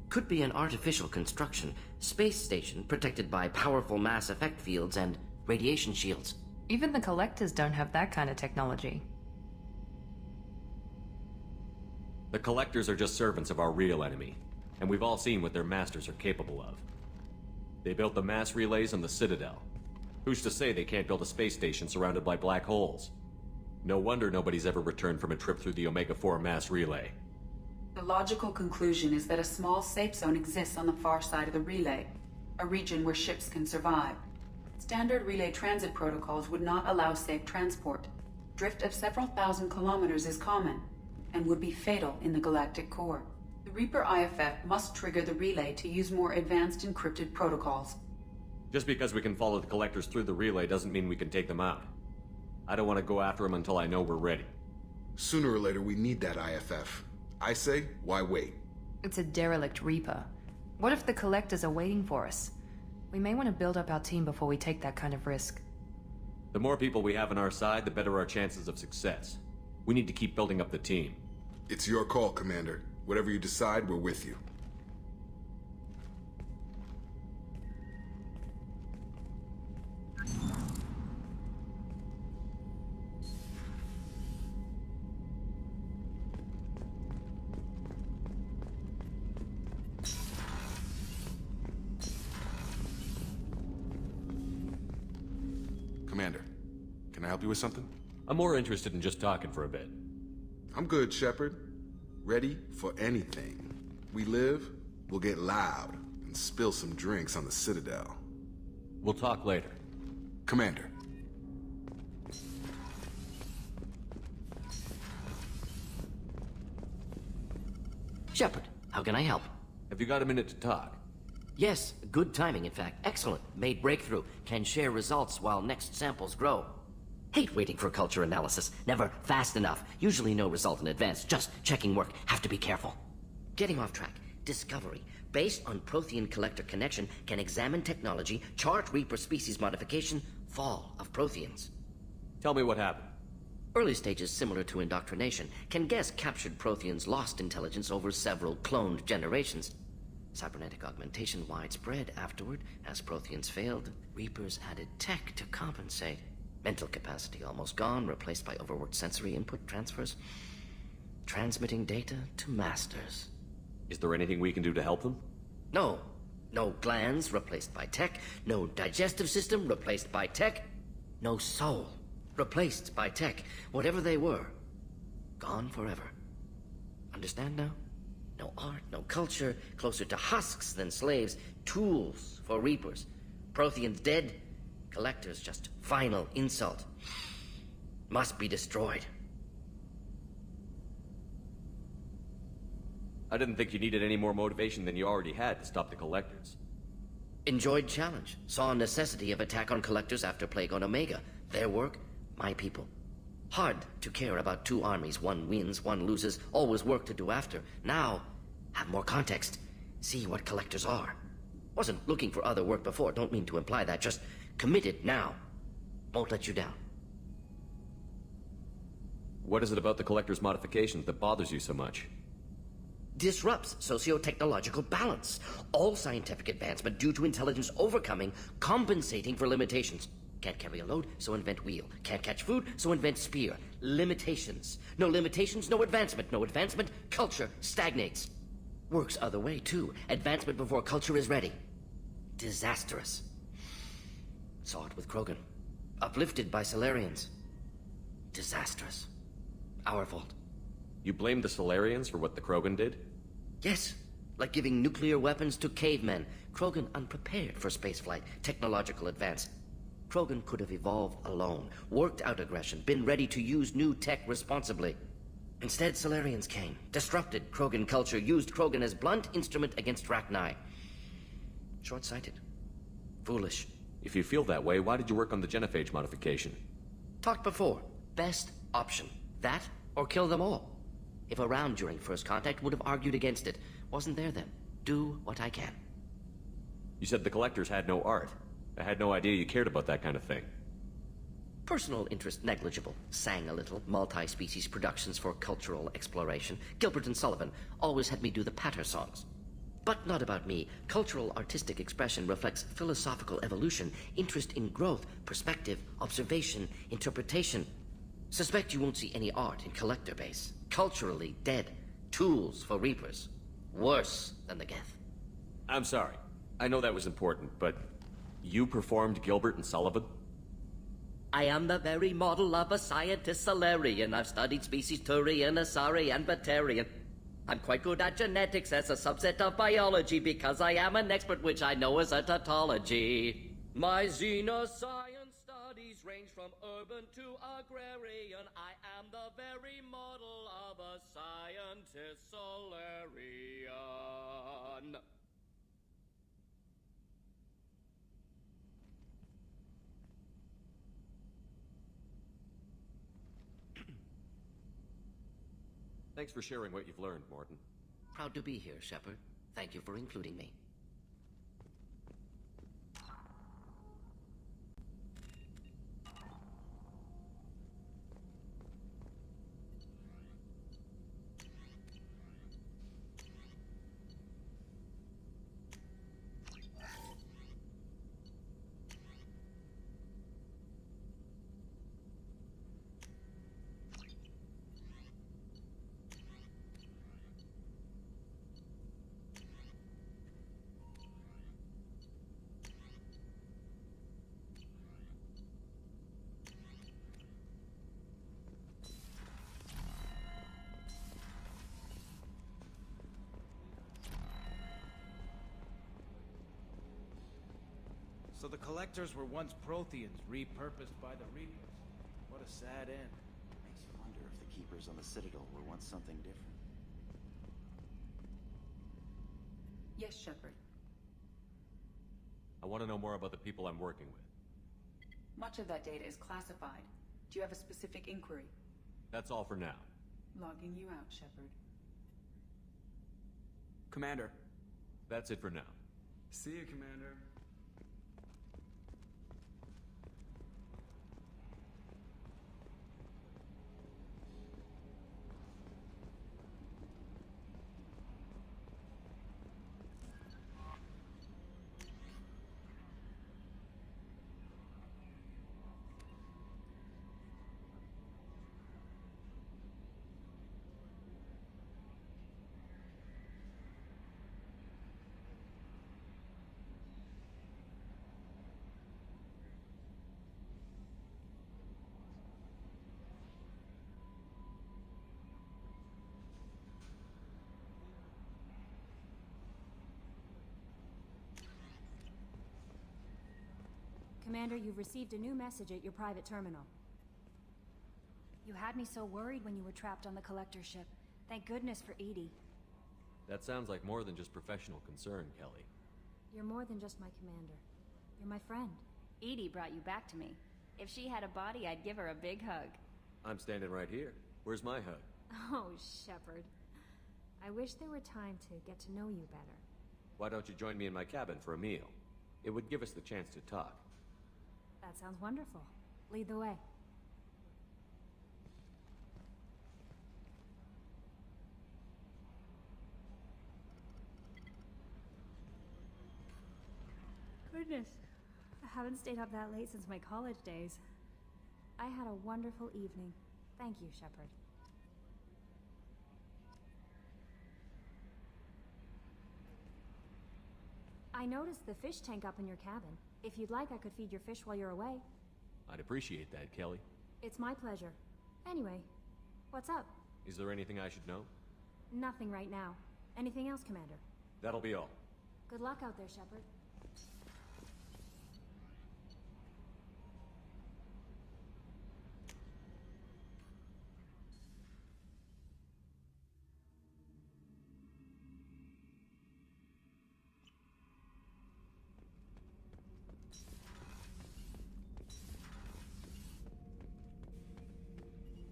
Could be an artificial construction, space station protected by powerful mass effect fields and radiation shields. Even the Collectors don't have that kind of technology. The Collectors are just servants of our real enemy, and we've all seen what their masters are capable of. They built the mass relays on the Citadel. Who's to say they can't build a space station surrounded by black holes? No wonder nobody's ever returned from a trip through the Omega-4 mass relay. The logical conclusion is that a small safe zone exists on the far side of the relay, a region where ships can survive. Standard relay transit protocols would not allow safe transport. Drift of several thousand kilometers is common, and would be fatal in the galactic core. The Reaper IFF must trigger the relay to use more advanced encrypted protocols. Just because we can follow the Collectors through the relay doesn't mean we can take them out. I don't want to go after them until I know we're ready. Sooner or later, we need that IFF. I say, why wait? It's a derelict Reaper. What if the Collectors are waiting for us? We may want to build up our team before we take that kind of risk. The more people we have on our side, the better our chances of success. We need to keep building up the team. It's your call, Commander. Whatever you decide, we're with you. Commander, can I help you with something? I'm more interested in just talking for a bit. I'm good, Shepard. Ready for anything. We live, we'll get loud, and spill some drinks on the Citadel. We'll talk later. Commander. Shepard, how can I help? Have you got a minute to talk? Yes, good timing, in fact. Excellent. Made breakthrough. Can share results while next samples grow. Hate waiting for culture analysis. Never fast enough. Usually no result in advance. Just checking work. Have to be careful. Getting off track. Discovery. Based on Prothean Collector connection, can examine technology, chart Reaper species modification, fall of Protheans. Tell me what happened. Early stages similar to indoctrination. Can guess captured Protheans lost intelligence over several cloned generations. Cybernetic augmentation widespread afterward. As Protheans failed, Reapers added tech to compensate. Mental capacity almost gone, replaced by overworked sensory input transfers. Transmitting data to masters. Is there anything we can do to help them? No. No glands replaced by tech. No digestive system replaced by tech. No soul replaced by tech. Whatever they were, gone forever. Understand now? No art, no culture, closer to husks than slaves, tools for Reapers. Protheans dead, Collectors just final insult. Must be destroyed. I didn't think you needed any more motivation than you already had to stop the Collectors. Enjoyed challenge. Saw necessity of attack on Collectors after Plague on Omega. Their work, my people. Hard to care about two armies. One wins, one loses. Always work to do after. Now, have more context. See what Collectors are. Wasn't looking for other work before. Don't mean to imply that. Just committed now. Won't let you down. What is it about the Collector's modifications that bothers you so much? Disrupts socio-technological balance. All scientific advancement due to intelligence overcoming, compensating for limitations. Can't carry a load, so invent wheel. Can't catch food, so invent spear. Limitations. No limitations, no advancement. No advancement, culture stagnates. Works other way, too. Advancement before culture is ready. Disastrous. Saw it with Krogan. Uplifted by Solarians. Disastrous. Our fault. You blame the Solarians for what the Krogan did? Yes. Like giving nuclear weapons to cavemen. Krogan unprepared for spaceflight, technological advance. Krogan could have evolved alone, worked out aggression, been ready to use new tech responsibly. Instead, Solarians came, disrupted Krogan culture, used Krogan as blunt instrument against Rachni. Short-sighted. Foolish. If you feel that way, why did you work on the genophage modification? Talked before. Best option. That, or kill them all. If around during first contact, would have argued against it. Wasn't there then. Do what I can. You said the Collectors had no art. I had no idea you cared about that kind of thing. Personal interest negligible. Sang a little. Multi-species productions for cultural exploration. Gilbert and Sullivan always had me do the patter songs. But not about me. Cultural artistic expression reflects philosophical evolution, interest in growth, perspective, observation, interpretation. Suspect you won't see any art in Collector base. Culturally dead. Tools for Reapers. Worse than the Geth. I'm sorry. I know that was important, but you performed Gilbert and Sullivan? I am the very model of a scientist Solarian. I've studied species Turian, Asari, and Batarian. I'm quite good at genetics as a subset of biology because I am an expert, which I know is a tautology. My xenoscience studies range from urban to agrarian. I am the very model of a scientist Solarian. Thanks for sharing what you've learned, Morton. Proud to be here, Shepard. Thank you for including me. So the Collectors were once Protheans, repurposed by the Reapers. What a sad end. Makes you wonder if the Keepers on the Citadel were once something different. Yes, Shepard. I want to know more about the people I'm working with. Much of that data is classified. Do you have a specific inquiry? That's all for now. Logging you out, Shepard. Commander. That's it for now. See you, Commander. Commander, you've received a new message at your private terminal. You had me so worried when you were trapped on the Collector ship. Thank goodness for Edie. That sounds like more than just professional concern, Kelly. You're more than just my commander. You're my friend. Edie brought you back to me. If she had a body, I'd give her a big hug. I'm standing right here. Where's my hug? Oh, Shepard. I wish there were time to get to know you better. Why don't you join me in my cabin for a meal? It would give us the chance to talk. That sounds wonderful. Lead the way. Goodness. I haven't stayed up that late since my college days. I had a wonderful evening. Thank you, Shepard. I noticed the fish tank up in your cabin. If you'd like, I could feed your fish while you're away. I'd appreciate that, Kelly. It's my pleasure. Anyway, what's up? Is there anything I should know? Nothing right now. Anything else, Commander? That'll be all. Good luck out there, Shepard.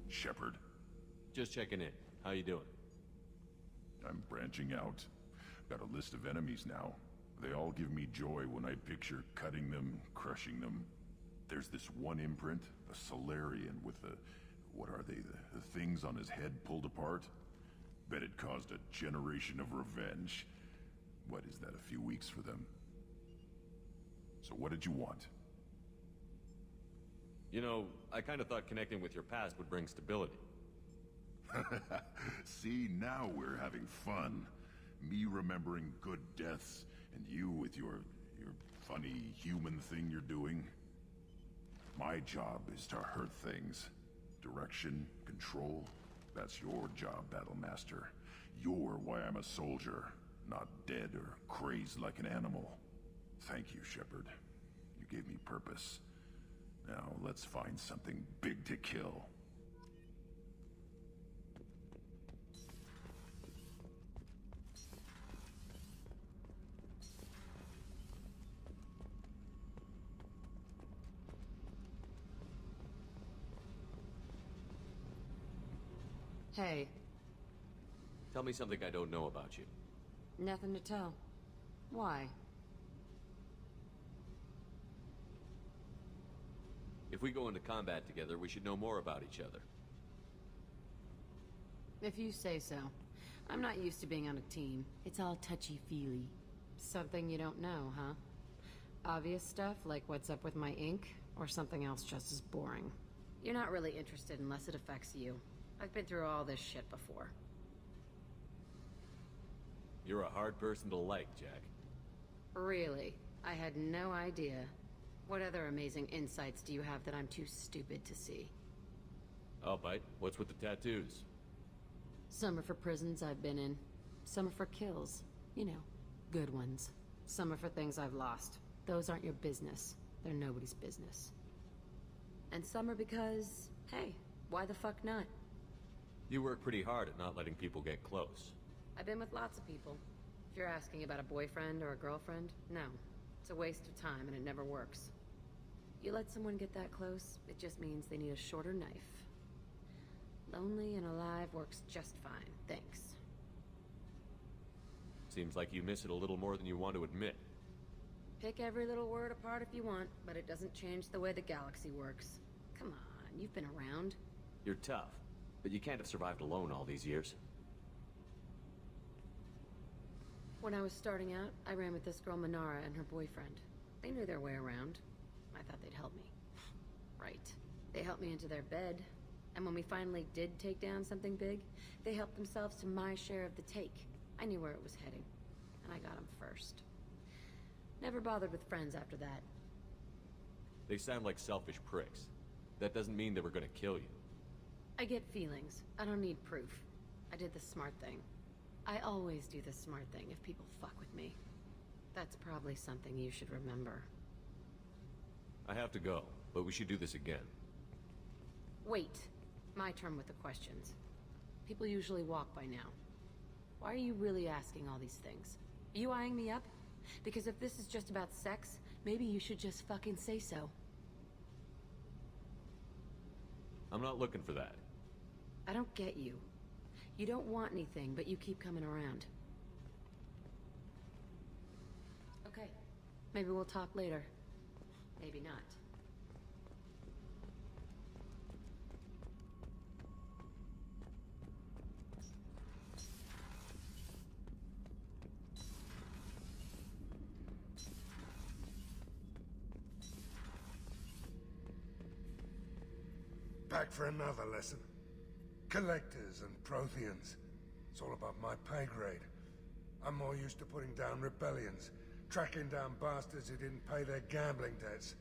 Shepard. Just checking in. How you doing? I'm branching out. Got a list of enemies now. They all give me joy when I picture cutting them, crushing them. There's this one imprint, a Solarian with the... what are they? The things on his head pulled apart? Bet it caused a generation of revenge. What is that, a few weeks for them? So what did you want? You know, I kind of thought connecting with your past would bring stability. See, now we're having fun. Me remembering good deaths, and you with your funny human thing you're doing. My job is to hurt things. Direction, control, that's your job, Battlemaster. You're why I'm a soldier, not dead or crazed like an animal. Thank you, Shepard. You gave me purpose. Now, let's find something big to kill. Hey. Tell me something I don't know about you. Nothing to tell. Why? If we go into combat together, we should know more about each other. If you say so. I'm not used to being on a team. It's all touchy-feely. Something you don't know, huh? Obvious stuff, like what's up with my ink, or something else just as boring. You're not really interested unless it affects you. I've been through all this shit before. You're a hard person to like, Jack. Really? I had no idea. What other amazing insights do you have that I'm too stupid to see? I'll bite. What's with the tattoos? Some are for prisons I've been in. Some are for kills. You know, good ones. Some are for things I've lost. Those aren't your business. They're nobody's business. And some are because, hey, why the fuck not? You work pretty hard at not letting people get close. I've been with lots of people. If you're asking about a boyfriend or a girlfriend, no. It's a waste of time and it never works. You let someone get that close, it just means they need a shorter knife. Lonely and alive works just fine, thanks. Seems like you miss it a little more than you want to admit. Pick every little word apart if you want, but it doesn't change the way the galaxy works. Come on, you've been around. You're tough, but you can't have survived alone all these years. When I was starting out, I ran with this girl Manara and her boyfriend. They knew their way around. I thought they'd help me. Right. They helped me into their bed, and when we finally did take down something big, they helped themselves to my share of the take. I knew where it was heading, and I got them first. Never bothered with friends after that. They sound like selfish pricks. That doesn't mean they were gonna kill you. I get feelings. I don't need proof. I did the smart thing. I always do the smart thing if people fuck with me. That's probably something you should remember. I have to go, but we should do this again. Wait. My turn with the questions. People usually walk by now. Why are you really asking all these things? Are you eyeing me up? Because if this is just about sex, maybe you should just fucking say so. I'm not looking for that. I don't get you. You don't want anything, but you keep coming around. Okay. Maybe we'll talk later. Maybe not. Back for another lesson. Collectors and Protheans. It's all about my pay grade. I'm more used to putting down rebellions, tracking down bastards who didn't pay their gambling debts.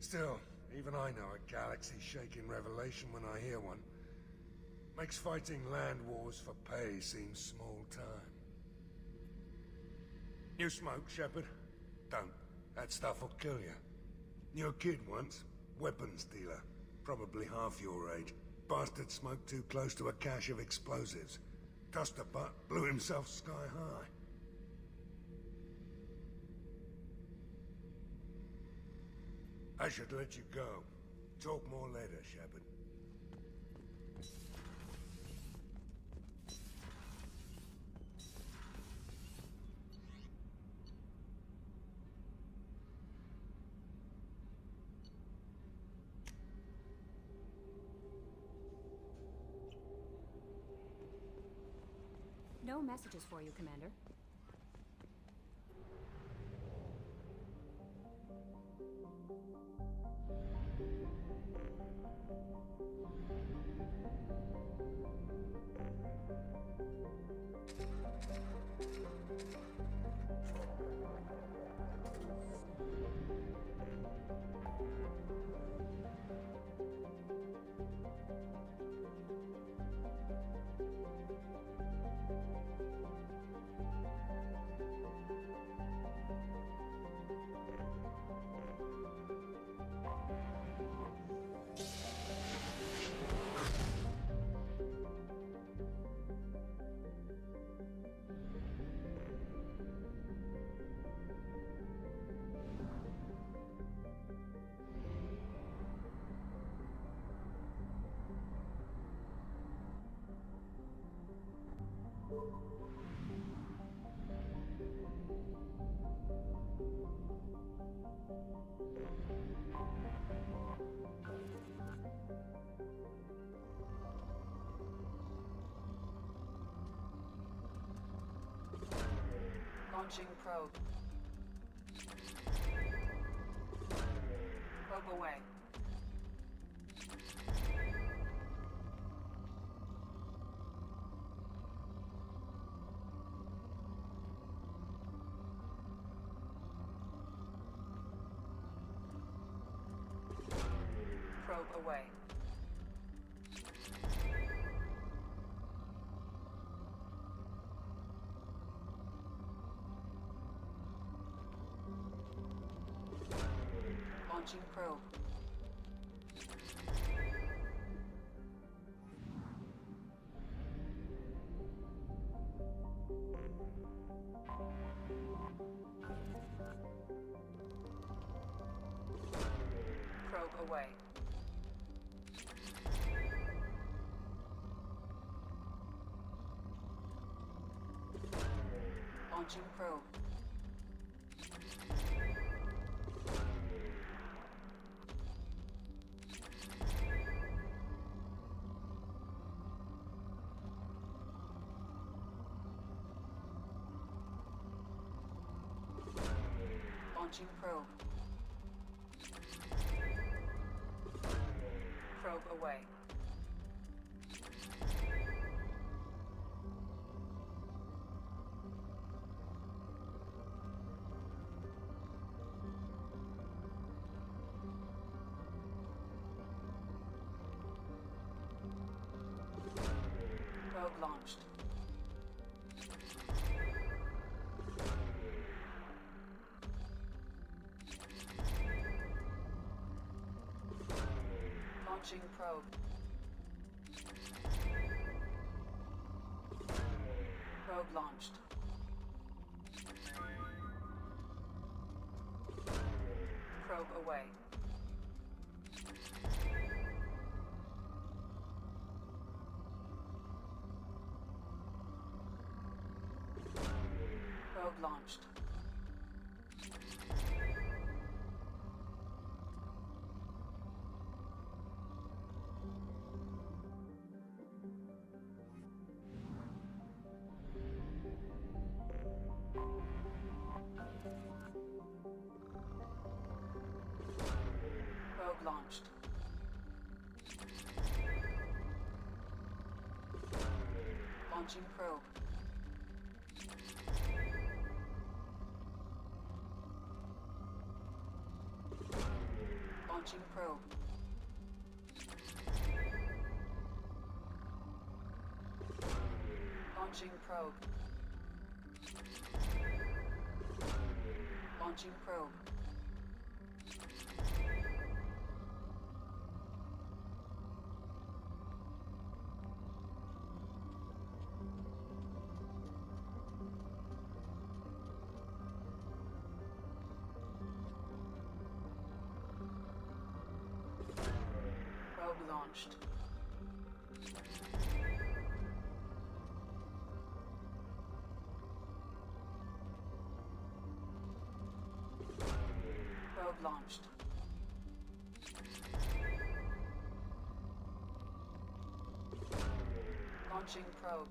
Still, even I know a galaxy-shaking revelation when I hear one. Makes fighting land wars for pay seem small time. You smoke, Shepard? Don't. That stuff will kill you. You're a kid once. Weapons dealer. Probably half your age. Bastard smoked too close to a cache of explosives. Tossed a butt, blew himself sky high. I should let you go. Talk more later, Shepard. No messages for you, Commander. Launching probe. Probe away. Probe away. Launching probe. Probe away. Launching probe. Launching probe. Probe away. Probe launched. Launching probe. Probe launched. Probe away. Probe launched. Probe launched. Launching probe. Launching probe. Launching probe. Launching probe. Probe launched. Probe launched. Launching probe.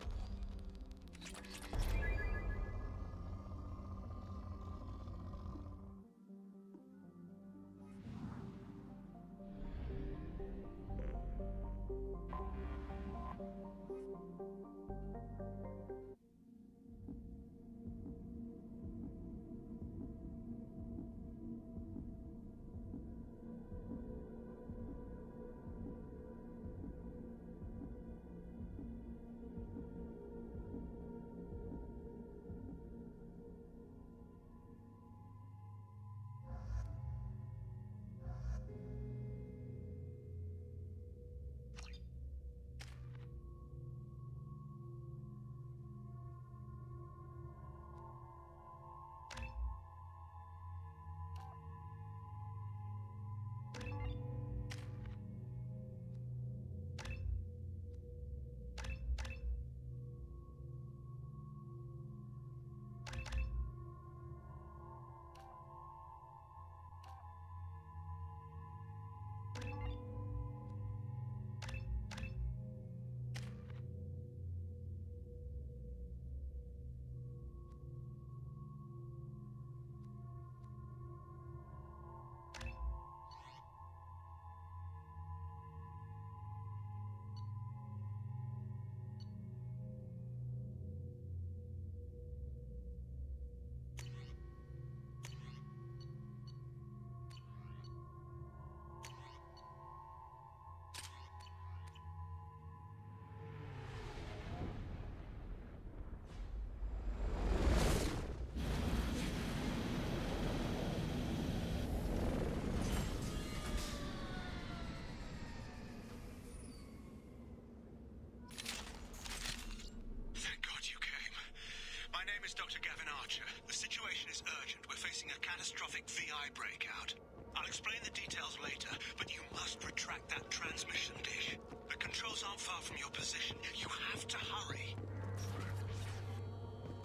Catastrophic VI breakout. I'll explain the details later, but you must retract that transmission dish. The controls aren't far from your position. You have to hurry.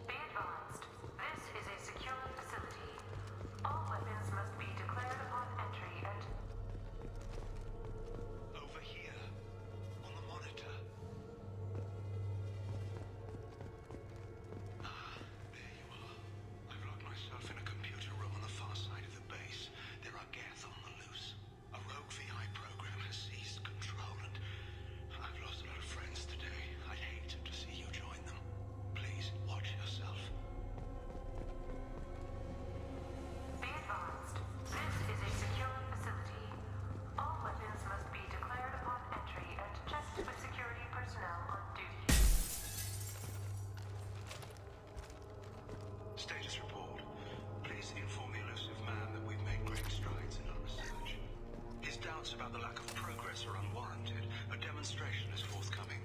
Be advised, this is a secure facility. All weapons must be declared upon entry and... Over here, on the monitor. There you are. I've locked myself in a computer room on the far side of the base. There are Geth on the loose. A rogue VI program has seized control, and I've lost a lot of friends today. I'd hate to see you join them. Please, watch yourself. Be advised, this is a secure facility. All weapons must be declared upon entry and checked with security personnel on duty. Status report. Please inform the elusive man that we've made great strides in our research. His doubts about the lack of progress are unwarranted. A demonstration is forthcoming.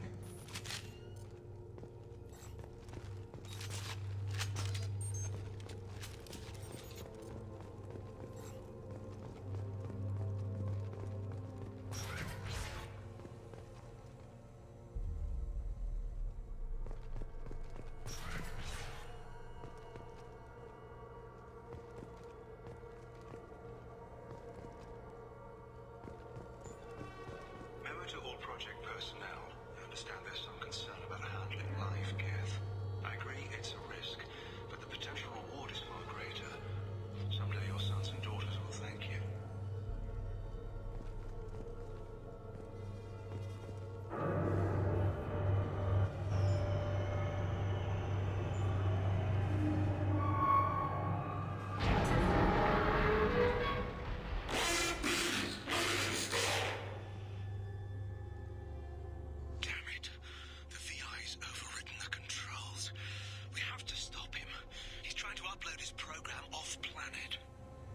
upload his program off-planet.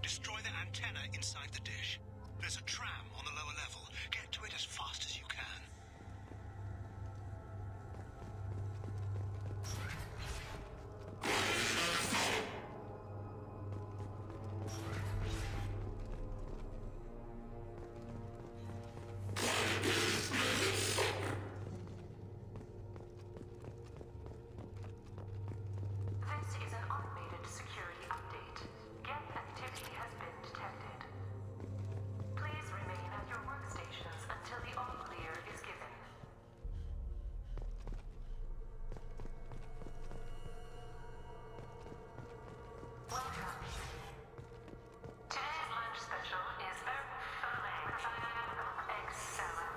Destroy the antenna inside the dish. There's a tram on the lower level. Get to it as fast as you can. This is an automated security update. Geth activity has been detected. Please remain at your workstations until the all clear is given. Welcome. Today's lunch special is filet egg salad.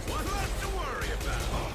What left to worry about?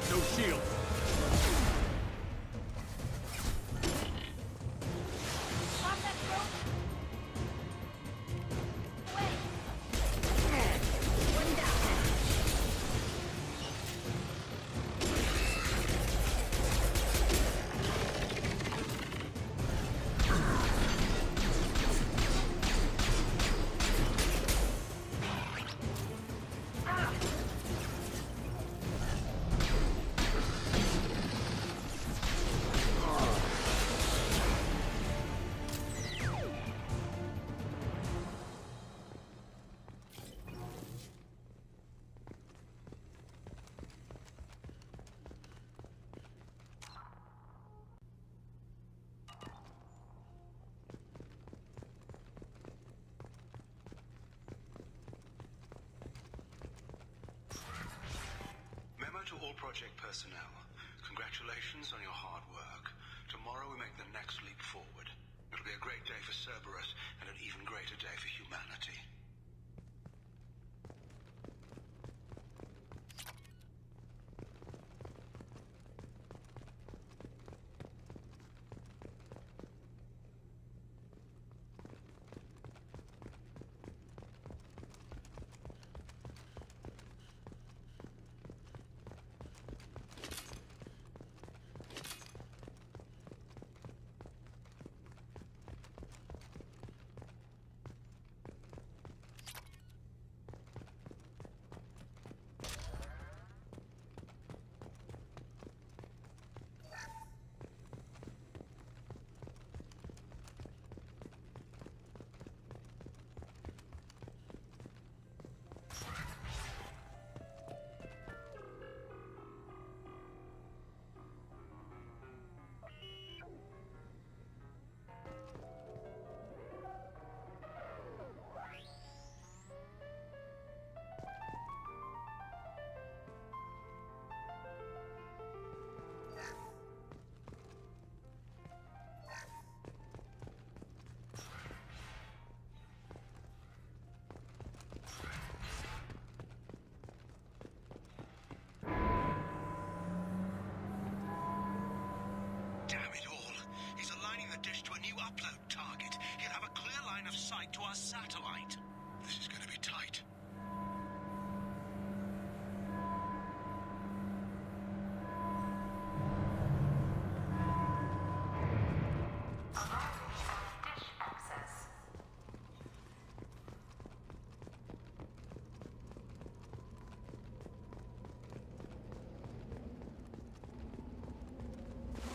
No shield. Memo to all project personnel. Congratulations on your hard work. Tomorrow we make the next leap forward. It'll be a great day for Cerberus and an even greater day for humanity. Damn it all. He's aligning the dish to a new upload target. He'll have a clear line of sight to our satellite. This is going to be tight. Dish access.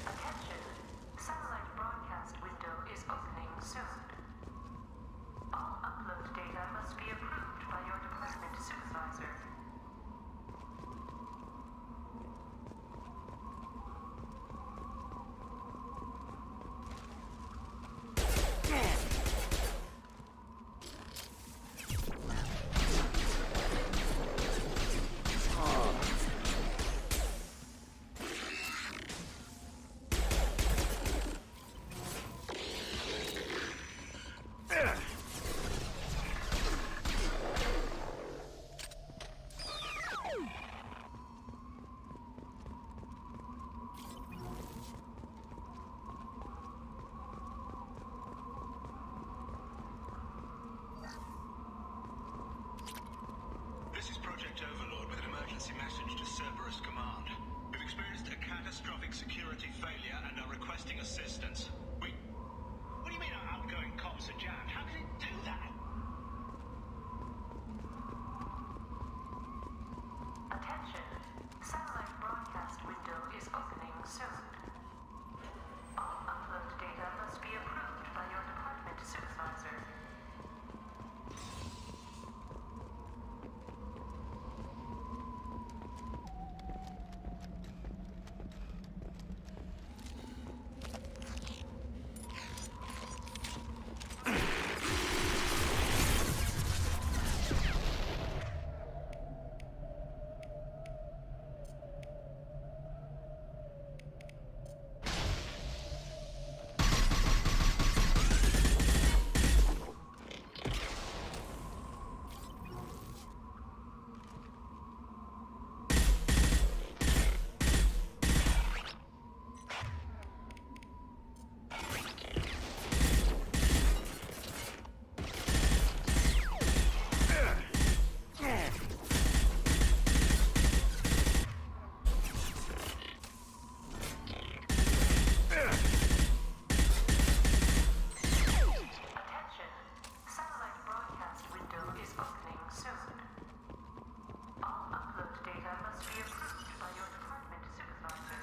Attention. Satellite broadcast window is opening soon. All upload data must be approved by your department supervisor. This is Project Overlord with an emergency message to Cerberus Command. We've experienced a catastrophic security failure and are requesting assistance. What do you mean our outgoing comms are jammed? How can it do that? Attention. Satellite broadcast window is opening soon. All upload data must be approved by your department supervisor. Attention. Satellite broadcast window is opening soon. All upload data must be approved by your department supervisor.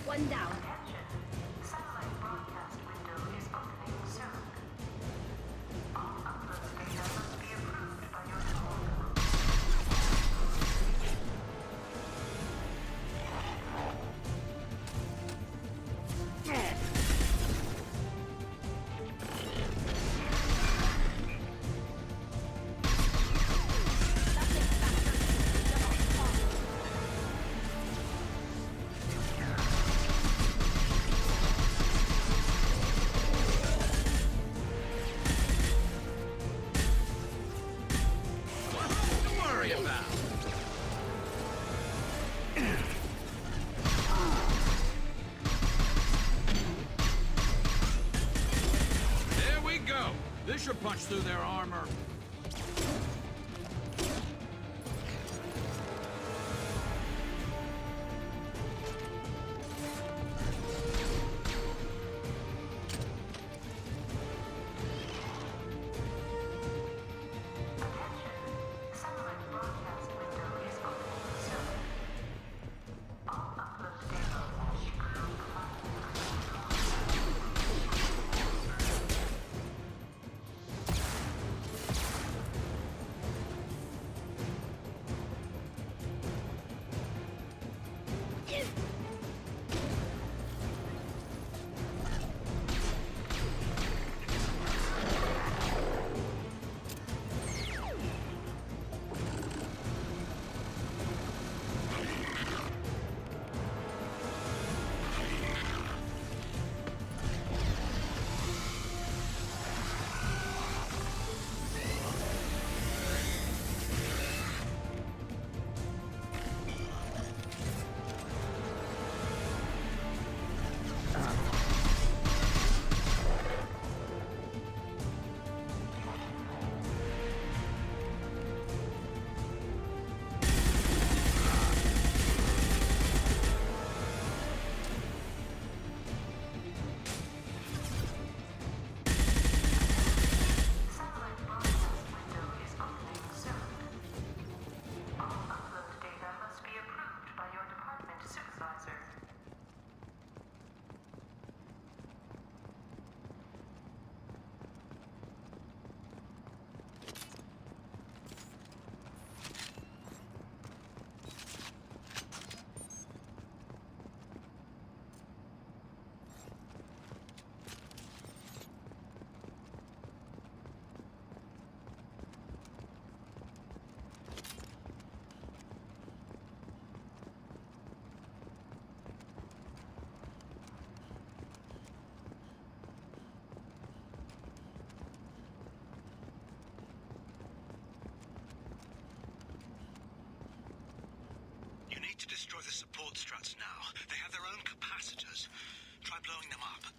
One down. Attention. Satellite broadcast window is opening soon. All upload data must be approved by your department. This should punch through their armor. pods now. They have their own capacitors. Try blowing them up.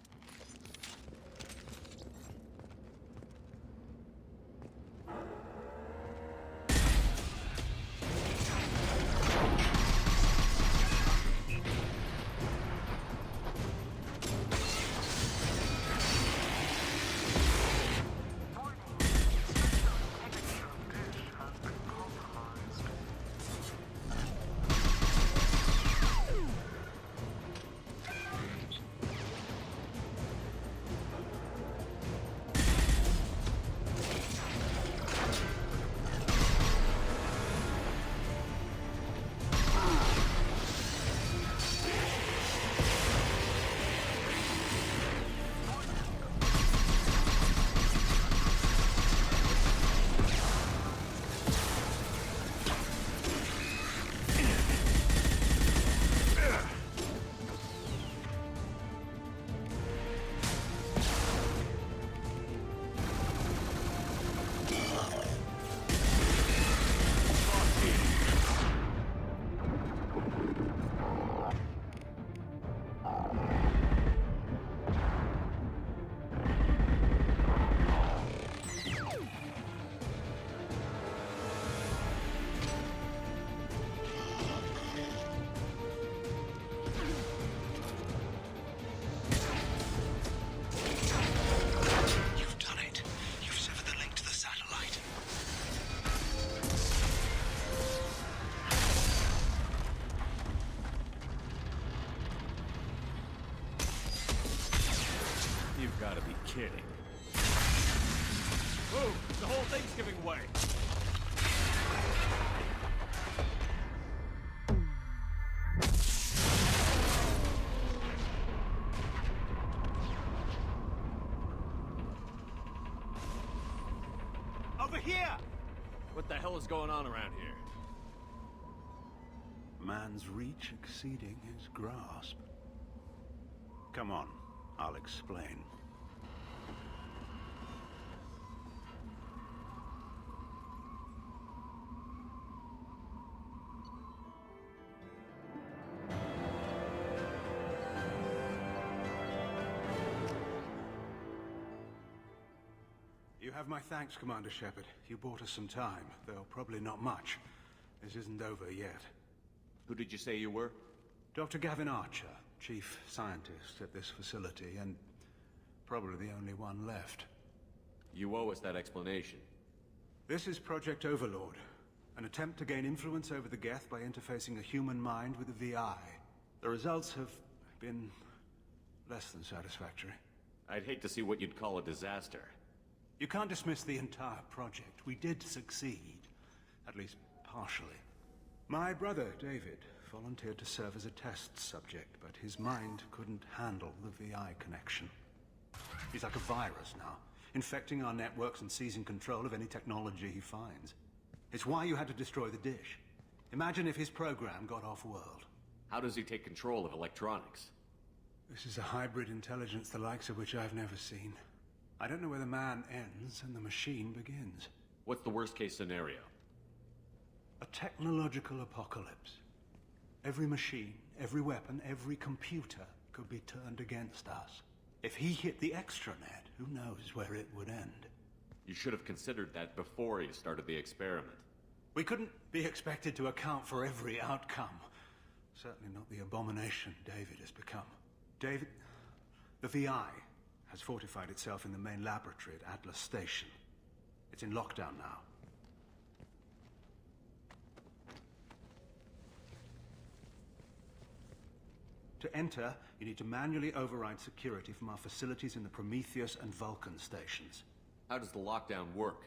You've got to be kidding. Move! The whole thing's giving way! Over here! What the hell is going on around here? Man's reach exceeding his grasp. Come on, I'll explain. You have my thanks, Commander Shepard. You bought us some time, though probably not much. This isn't over yet. Who did you say you were? Dr. Gavin Archer, chief scientist at this facility, and probably the only one left. You owe us that explanation. This is Project Overlord, an attempt to gain influence over the Geth by interfacing a human mind with a VI. The results have been less than satisfactory. I'd hate to see what you'd call a disaster. You can't dismiss the entire project. We did succeed, at least partially. My brother, David, volunteered to serve as a test subject, but his mind couldn't handle the VI connection. He's like a virus now, infecting our networks and seizing control of any technology he finds. It's why you had to destroy the dish. Imagine if his program got off-world. How does he take control of electronics? This is a hybrid intelligence the likes of which I've never seen. I don't know where the man ends and the machine begins. What's the worst-case scenario? A technological apocalypse. Every machine, every weapon, every computer could be turned against us. If he hit the extranet, who knows where it would end? You should have considered that before you started the experiment. We couldn't be expected to account for every outcome. Certainly not the abomination David has become. David, the VI has fortified itself in the main laboratory at Atlas Station. It's in lockdown now. To enter, you need to manually override security from our facilities in the Prometheus and Vulcan stations. How does the lockdown work?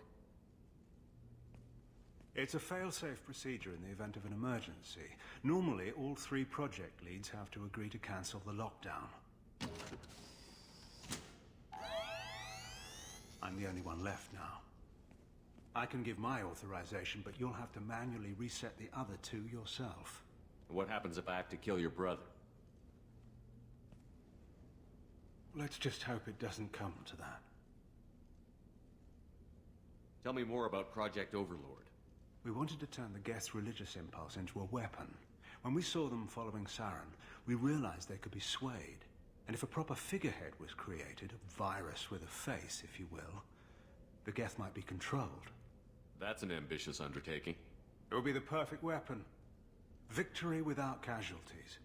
It's a fail-safe procedure in the event of an emergency. Normally, all 3 project leads have to agree to cancel the lockdown. I'm the only one left now. I can give my authorization, but you'll have to manually reset the other 2 yourself. What happens if I have to kill your brother? Let's just hope it doesn't come to that. Tell me more about Project Overlord. We wanted to turn the Geth's religious impulse into a weapon. When we saw them following Saren, we realized they could be swayed. And if a proper figurehead was created, a virus with a face, if you will, the Geth might be controlled. That's an ambitious undertaking. It would be the perfect weapon. Victory without casualties.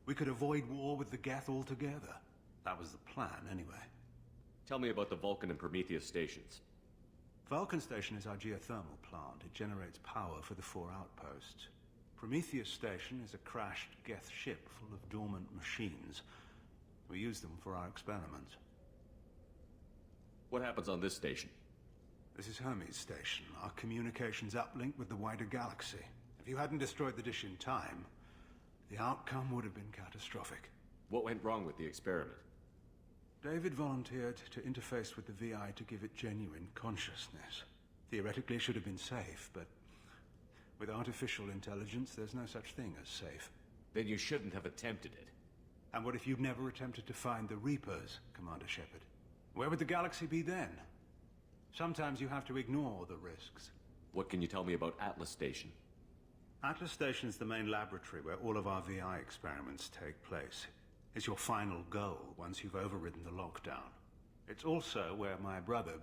We could avoid war with the Geth altogether. That was the plan, anyway. Tell me about the Vulcan and Prometheus stations. Vulcan Station is our geothermal plant. It generates power for the 4 outposts. Prometheus Station is a crashed Geth ship full of dormant machines. We use them for our experiments. What happens on this station? This is Hermes Station, our communications uplink with the wider galaxy. If you hadn't destroyed the dish in time, the outcome would have been catastrophic. What went wrong with the experiment? David volunteered to interface with the VI to give it genuine consciousness. Theoretically, it should have been safe, but with artificial intelligence, there's no such thing as safe. Then you shouldn't have attempted it. And what if you'd never attempted to find the Reapers, Commander Shepard? Where would the galaxy be then? Sometimes you have to ignore the risks. What can you tell me about Atlas Station? Atlas Station is the main laboratory where all of our VI experiments take place. It's your final goal once you've overridden the lockdown. It's also where my brother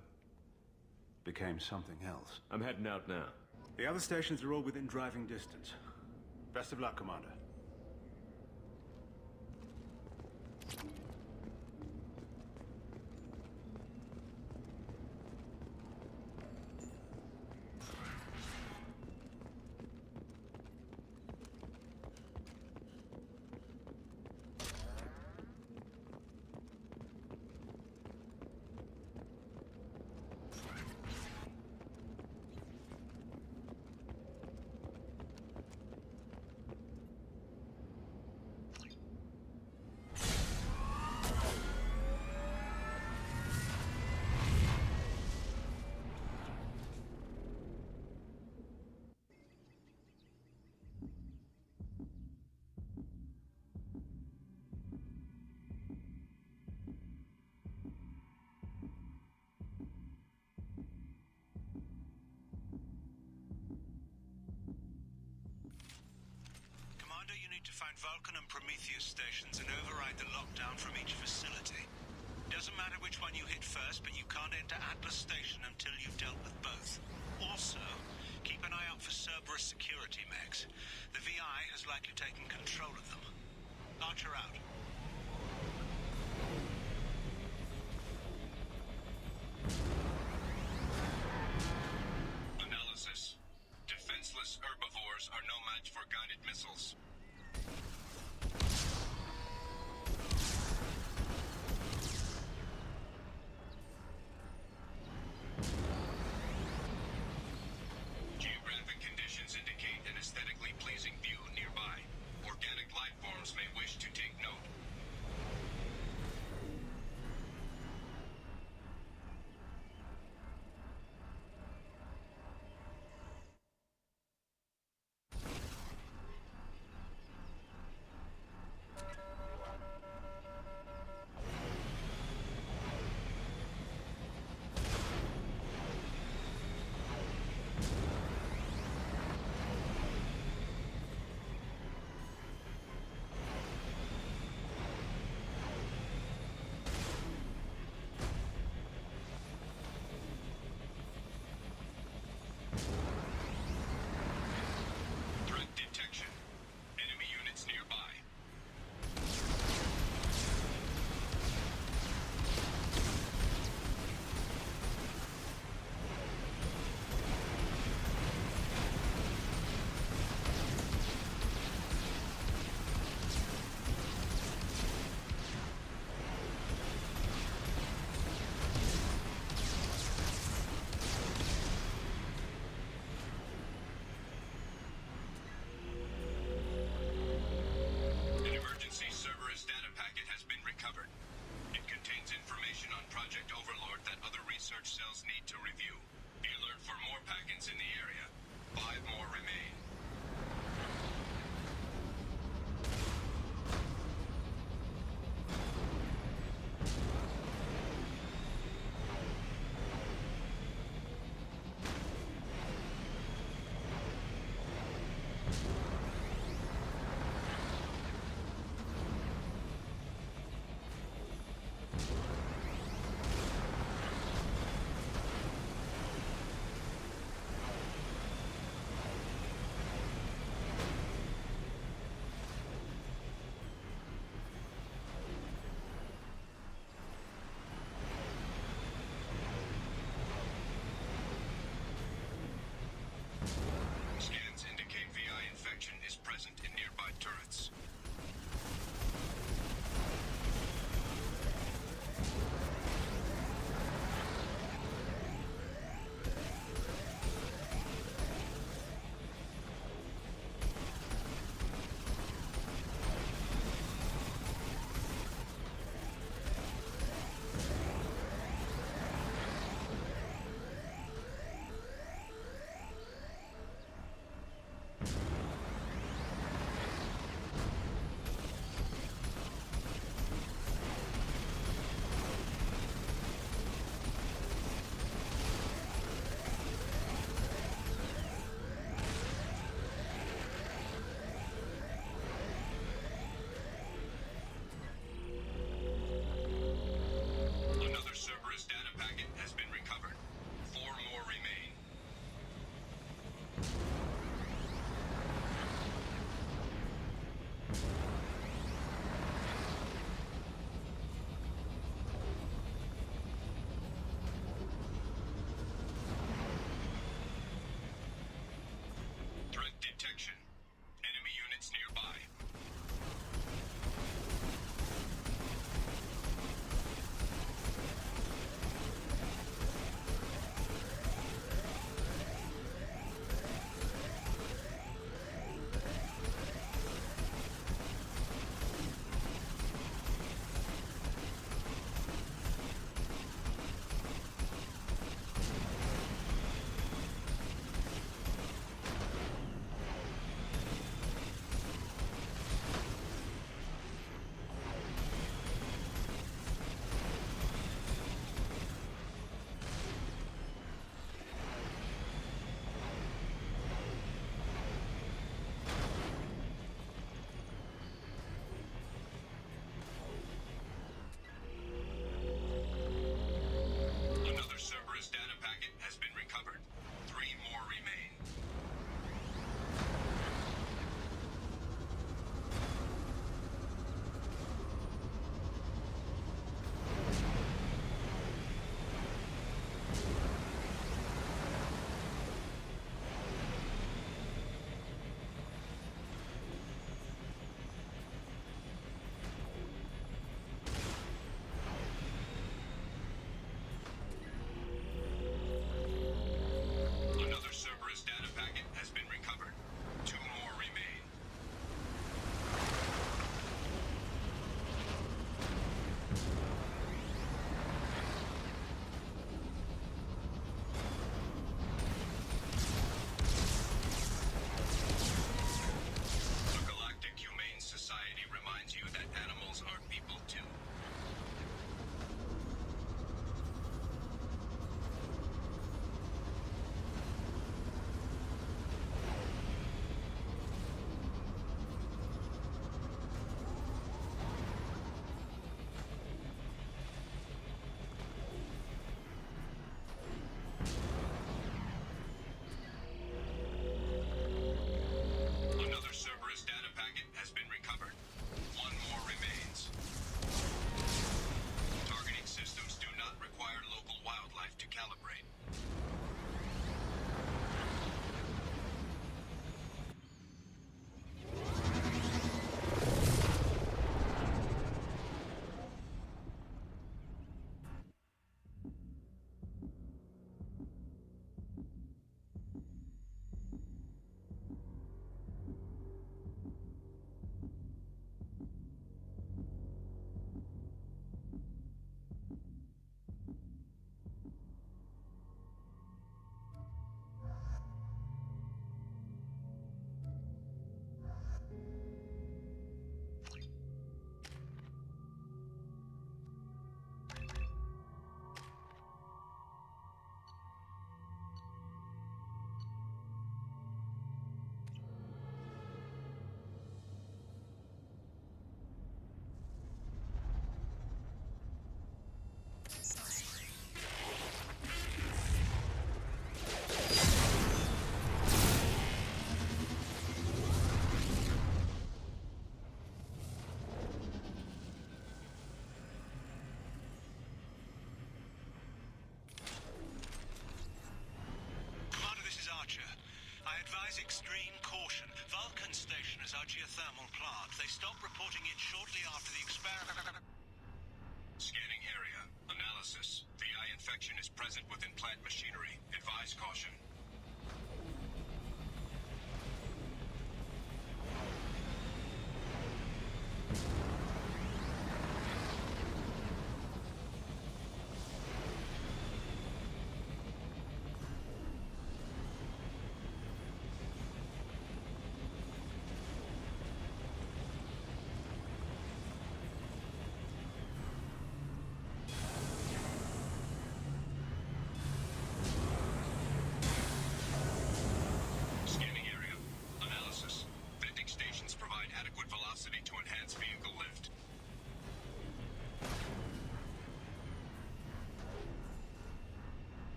became something else. I'm heading out now. The other stations are all within driving distance. Best of luck, Commander. You need to find Vulcan and Prometheus stations and override the lockdown from each facility. Doesn't matter which one you hit first, but you can't enter Atlas Station until you've dealt with both. Also, keep an eye out for Cerberus security mechs. The VI has likely taken control of them. Archer out. Analysis. Defenseless herbivores are no match for guided missiles. Geographic conditions indicate an aesthetically pleasing view nearby. Organic life forms may wish to take note. Detection. Enemy units nearby.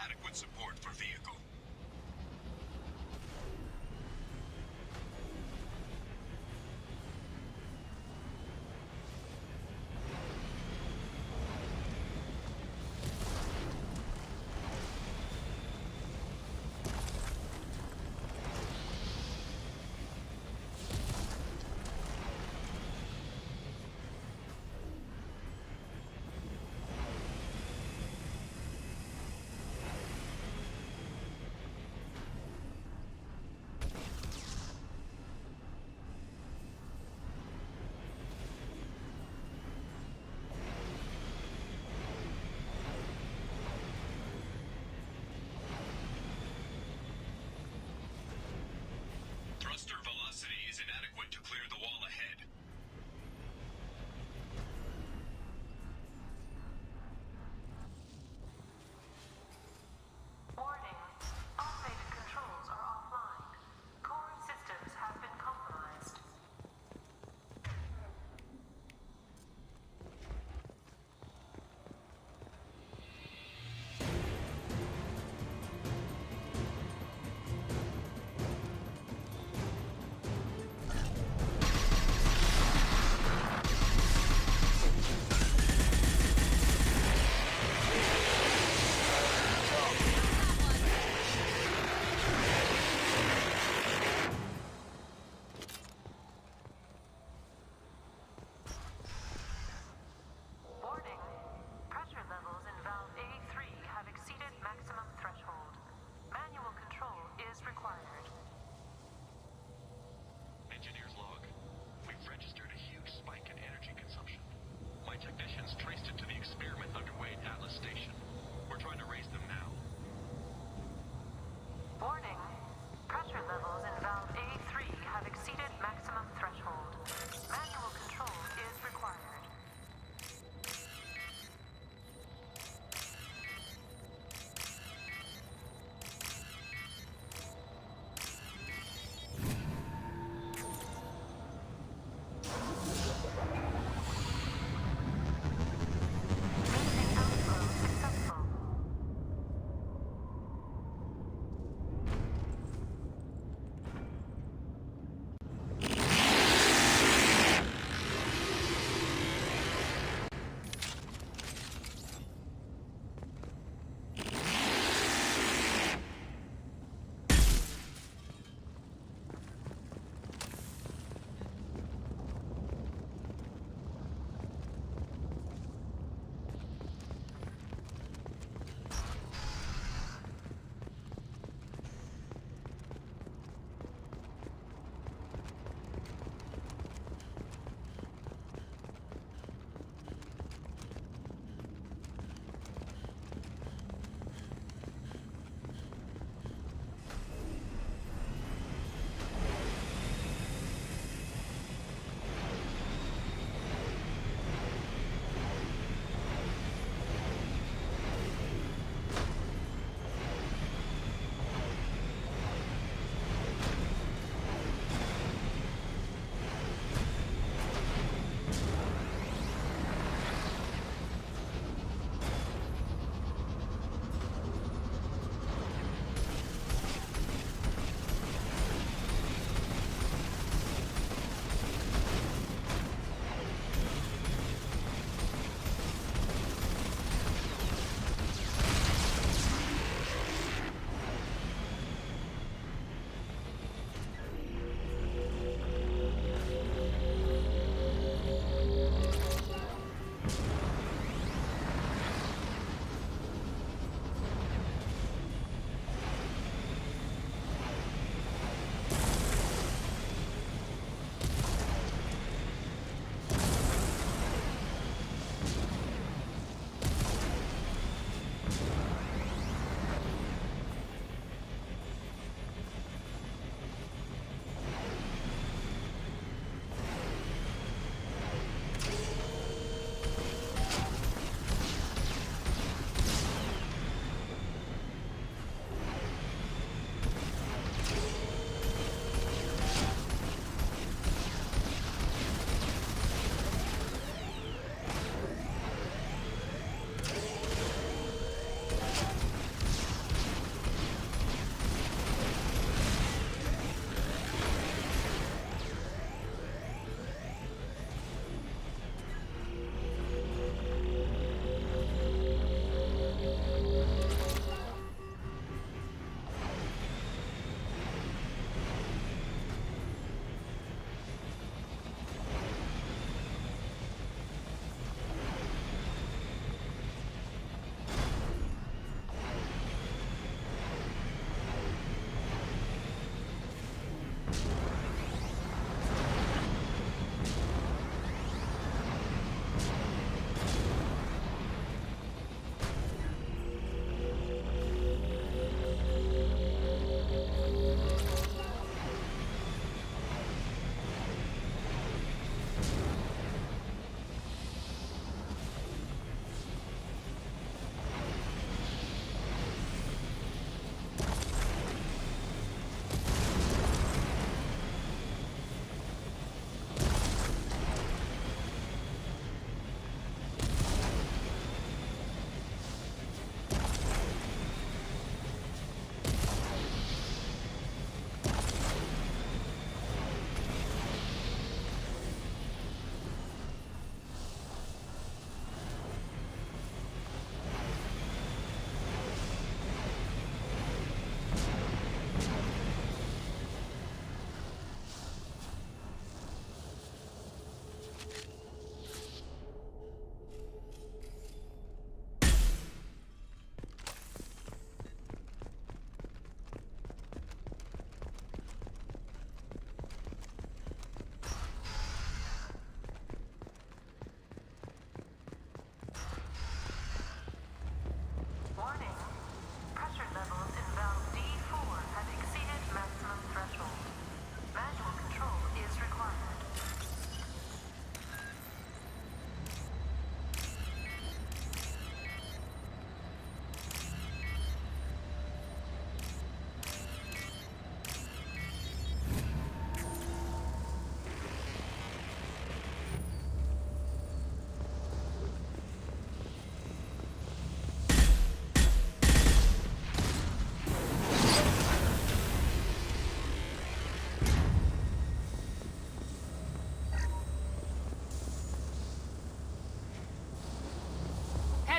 adequate support for vehicle.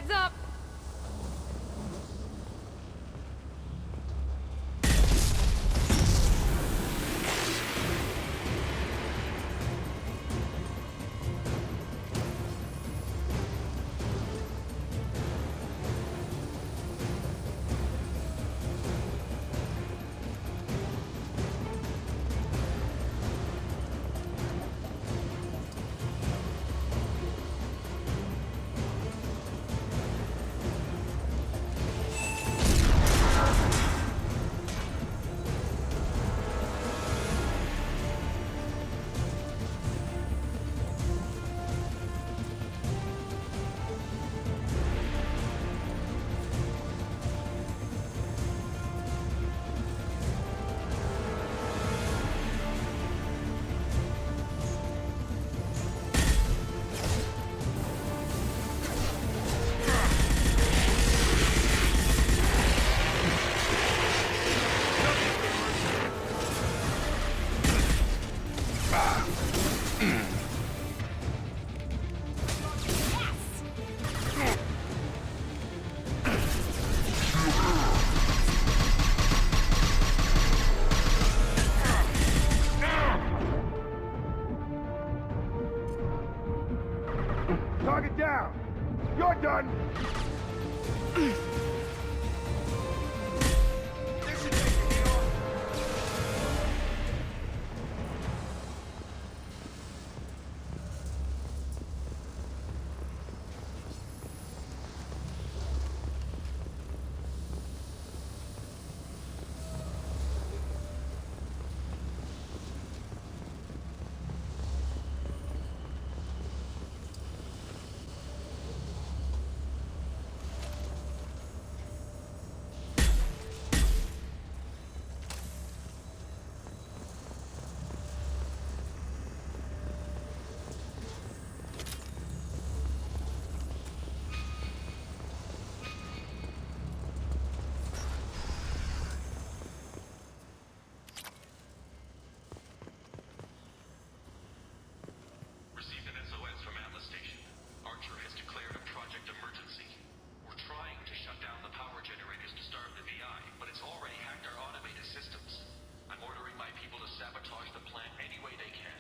Heads up! Target down! You're done! Received an SOS from Atlas Station. Archer has declared a project emergency. We're trying to shut down the power generators to starve the VI, but it's already hacked our automated systems. I'm ordering my people to sabotage the plant any way they can.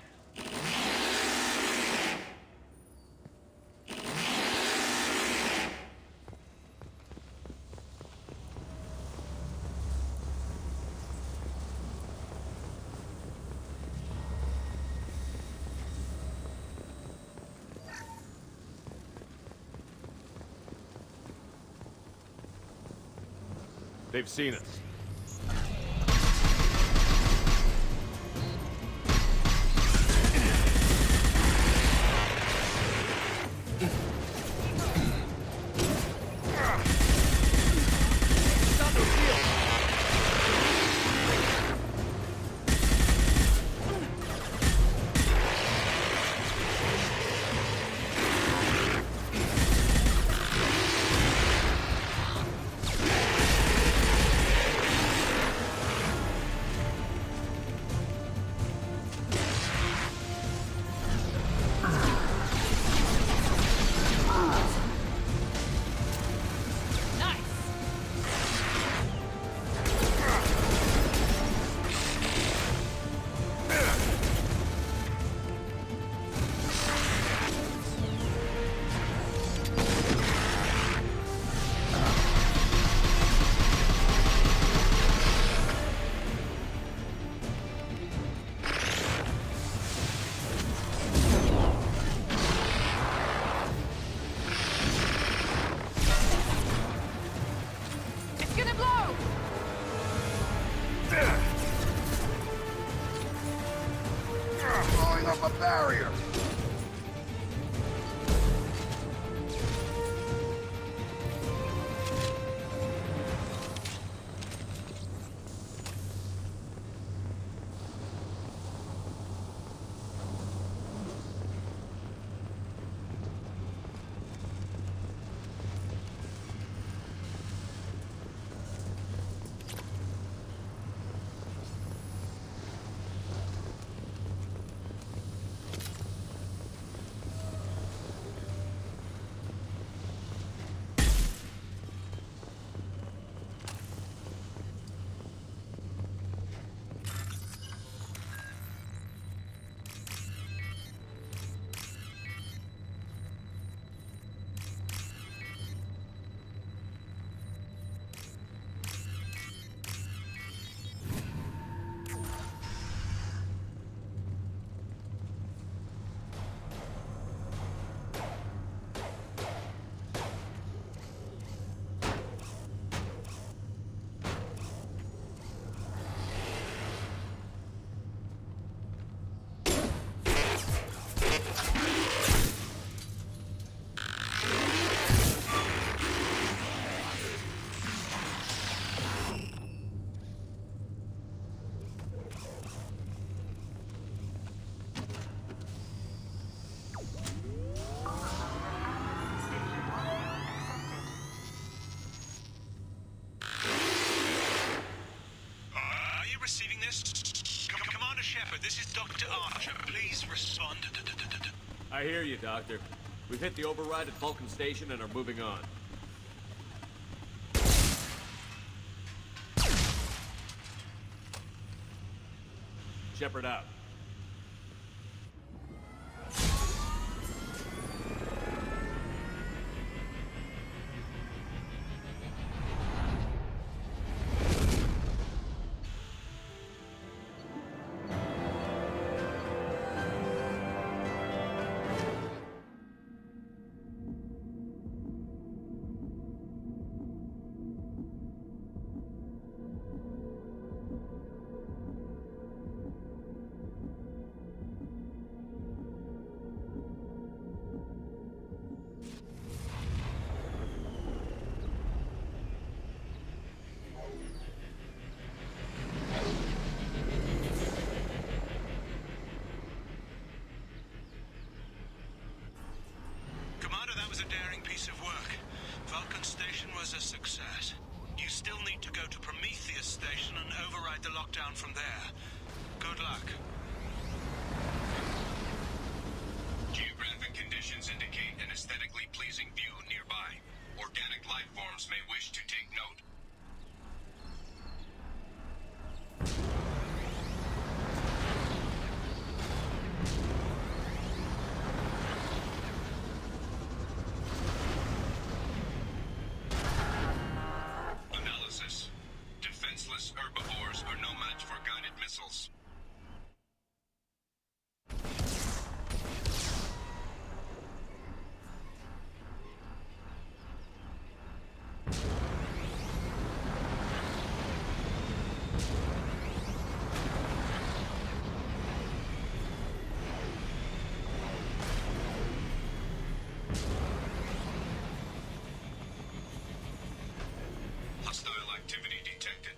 They've seen us. Blowing up a barrier! this? Commander Shepard, this is Dr. Archer. Please respond. I hear you, Doctor. We've hit the override at Vulcan Station and are moving on. Shepard out. Commander, that was a daring piece of work. Vulcan Station was a success. You still need to go to Prometheus Station and override the lockdown from there. Good luck. Geographic conditions indicate an aesthetically pleasing view nearby. Organic life forms may wish to take note. Analysis. Defenseless herbivores are no match for guided missiles. Hostile activity detected.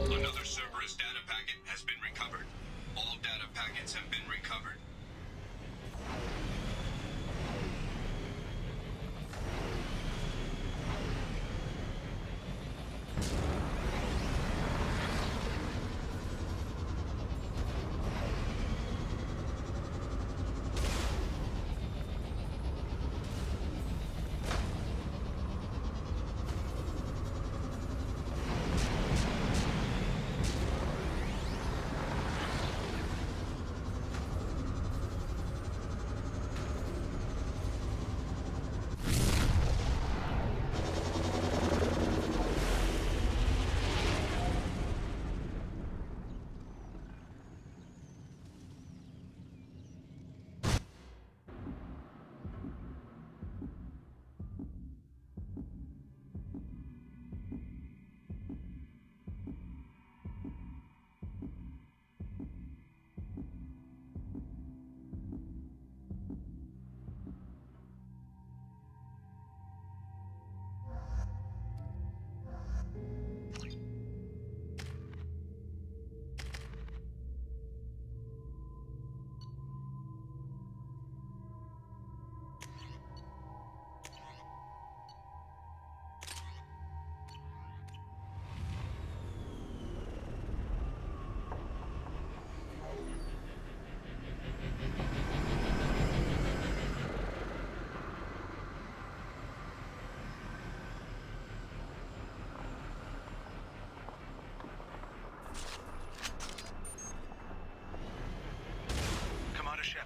Another Cerberus data packet has been recovered. All data packets have been recovered.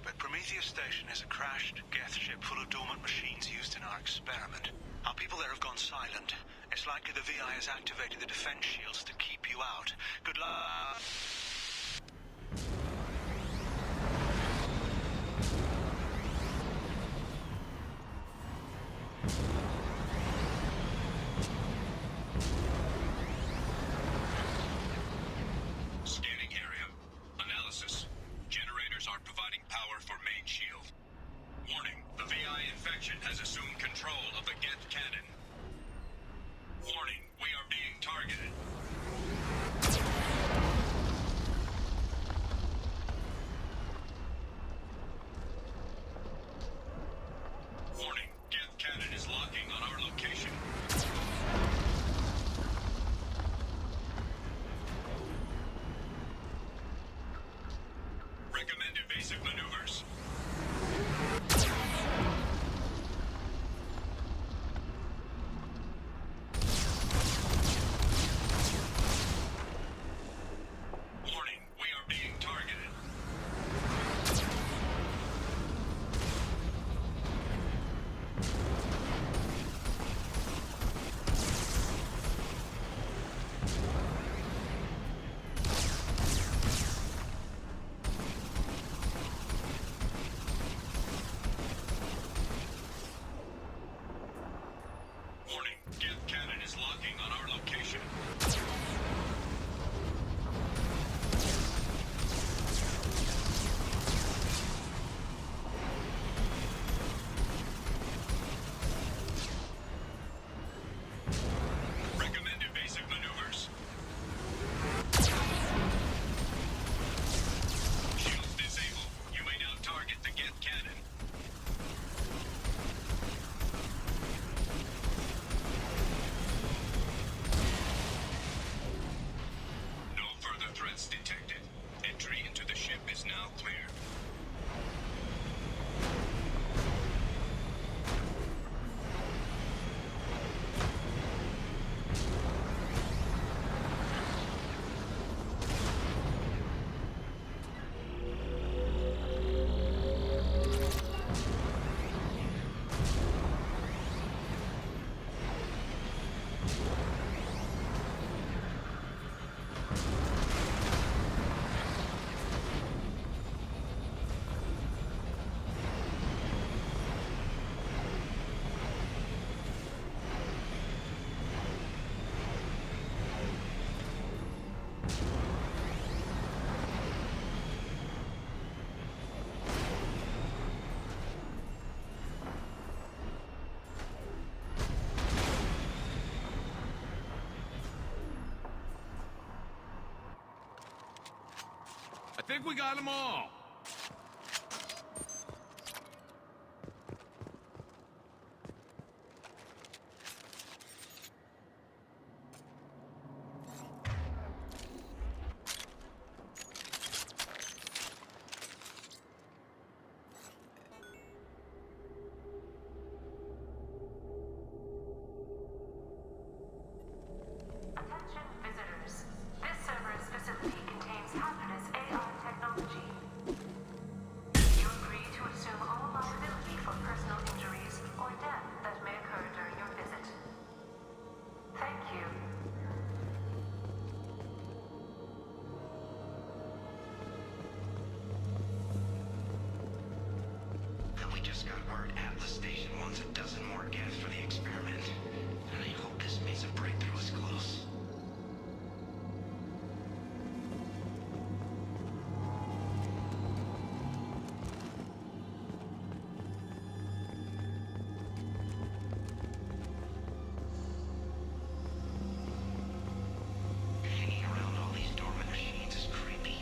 but Prometheus Station is a crashed Geth ship full of dormant machines used in our experiment. Our people there have gone silent. It's likely the VI has activated the defense shields to keep you out. Good luck. Scanning area. Analysis. Generators are providing power for main shield. Warning, the VI infection has assumed control of the Geth cannon. Warning, we are being targeted. Warning, Geth cannon is locking on our location. Recommend evasive maneuvers. Warning, we are being targeted. Warning, Geth cannon is locking on our location. Recommend evasive maneuvers. Shields disabled. You may now target the Geth cannon. No further threats detected. Entry into the ship is now clear. I think we got them all. Attention visitors. This server's facility contains hazardous AI technology. You agree to assume all liability for personal injuries or death that may occur during your visit. Thank you. We just got word Atlas Station wants a dozen more Geth for the experiment. And I hope this means a breakthrough is close. Hanging around all these dormant machines is creepy.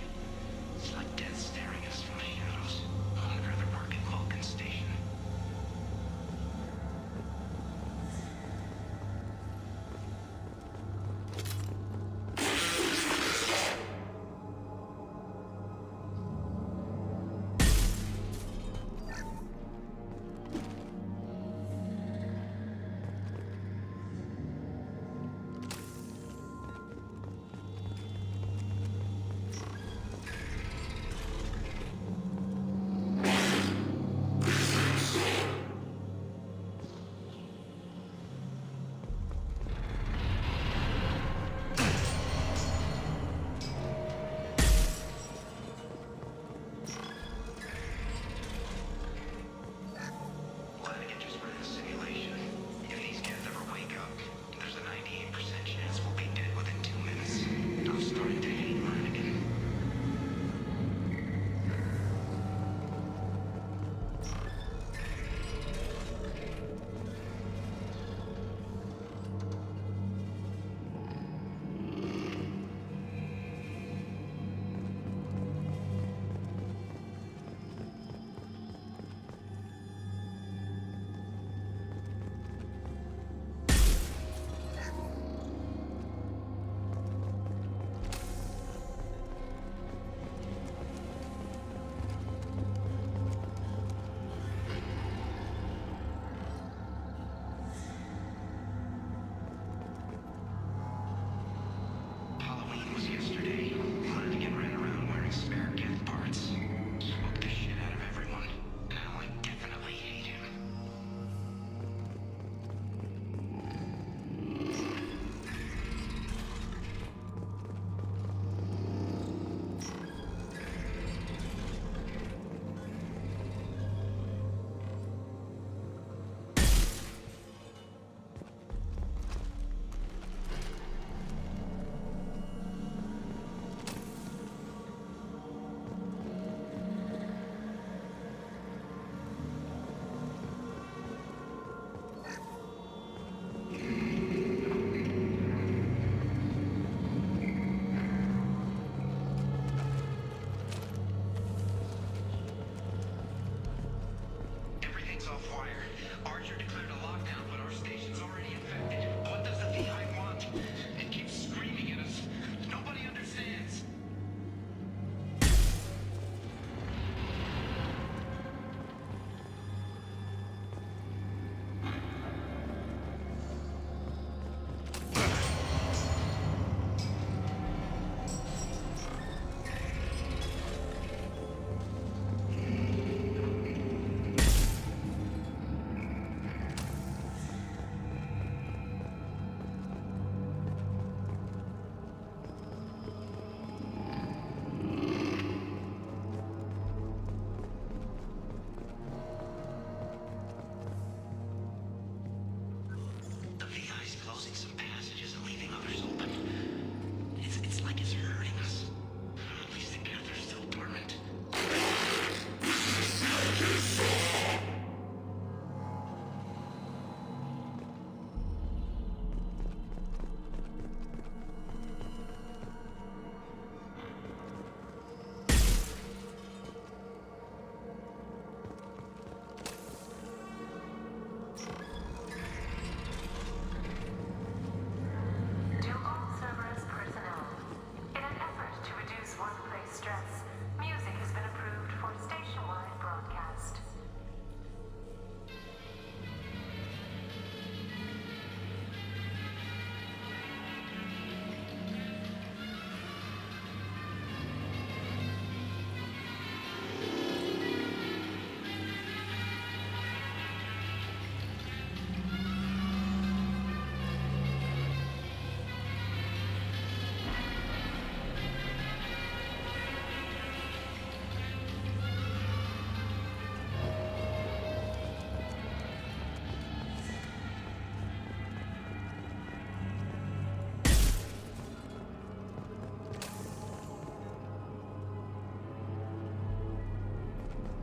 It's like death staring at us from the shadows. I'd rather work at Vulcan Station.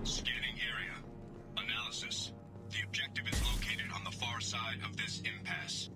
Scanning area. Analysis. The objective is located on the far side of this impasse.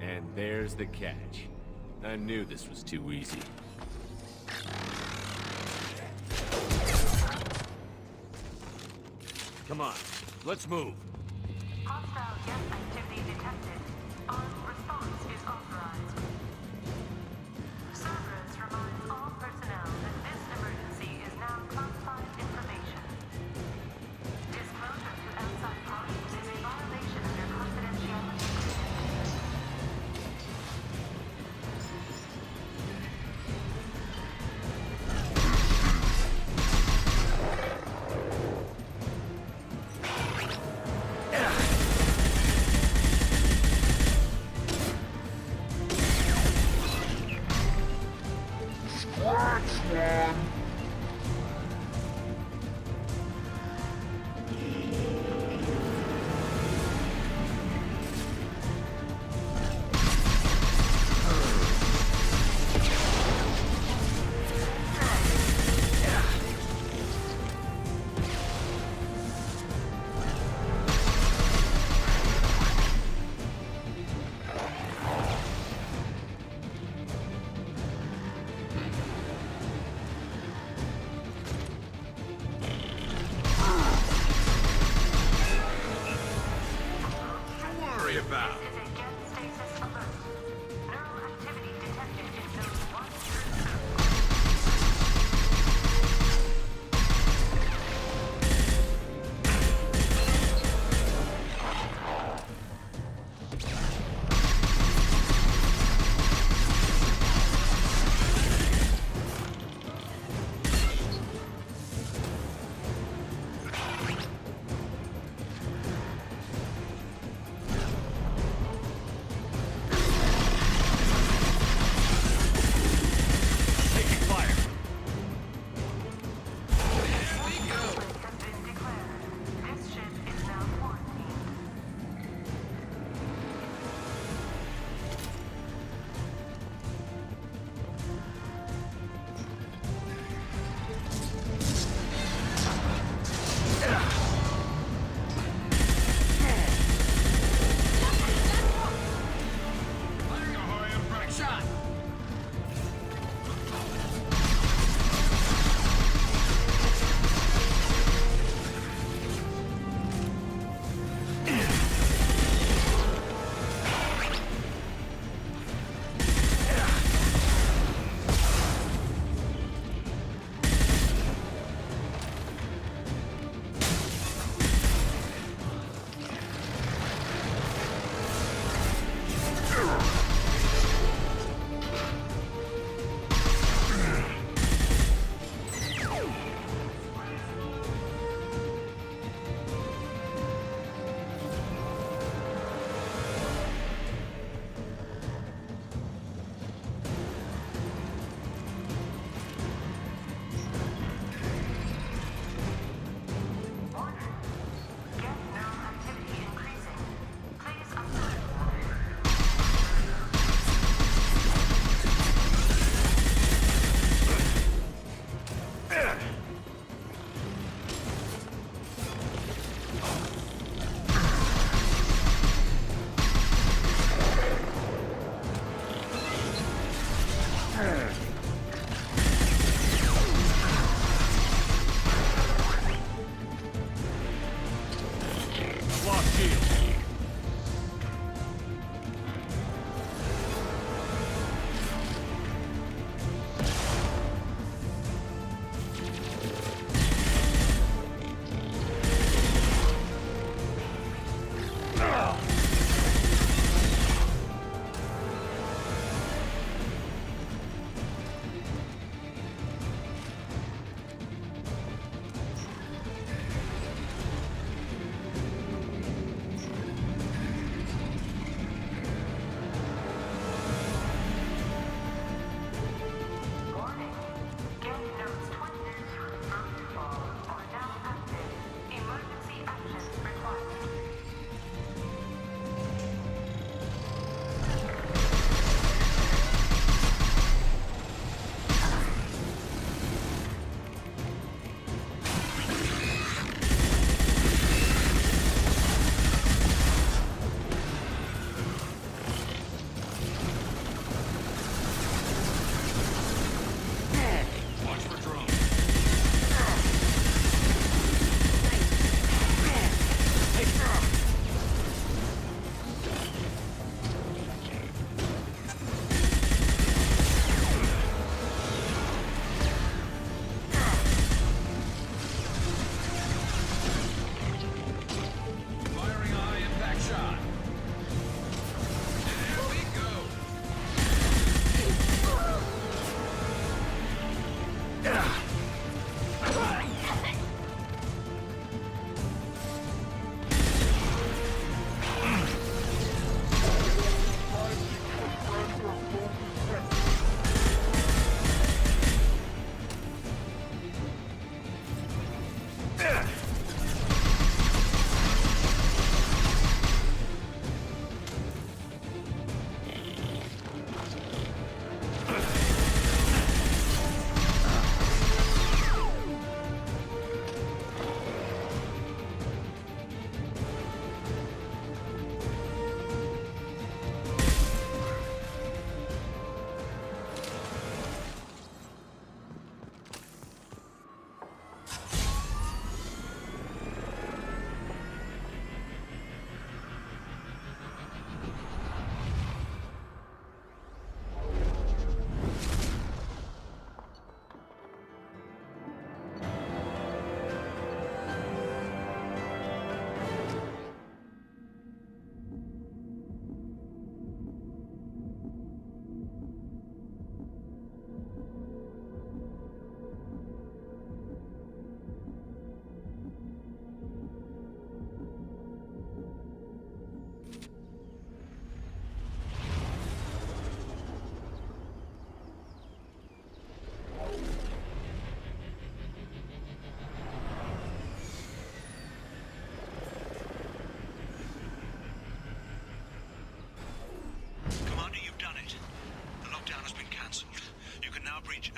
And there's the catch. I knew this was too easy. Come on, let's move. Hostile gas activity detected. Armed response is authorized. Cerberus reminds all personnel that this emergency is now classified information. Disclosure to outside parties is a violation of their confidentiality agreement.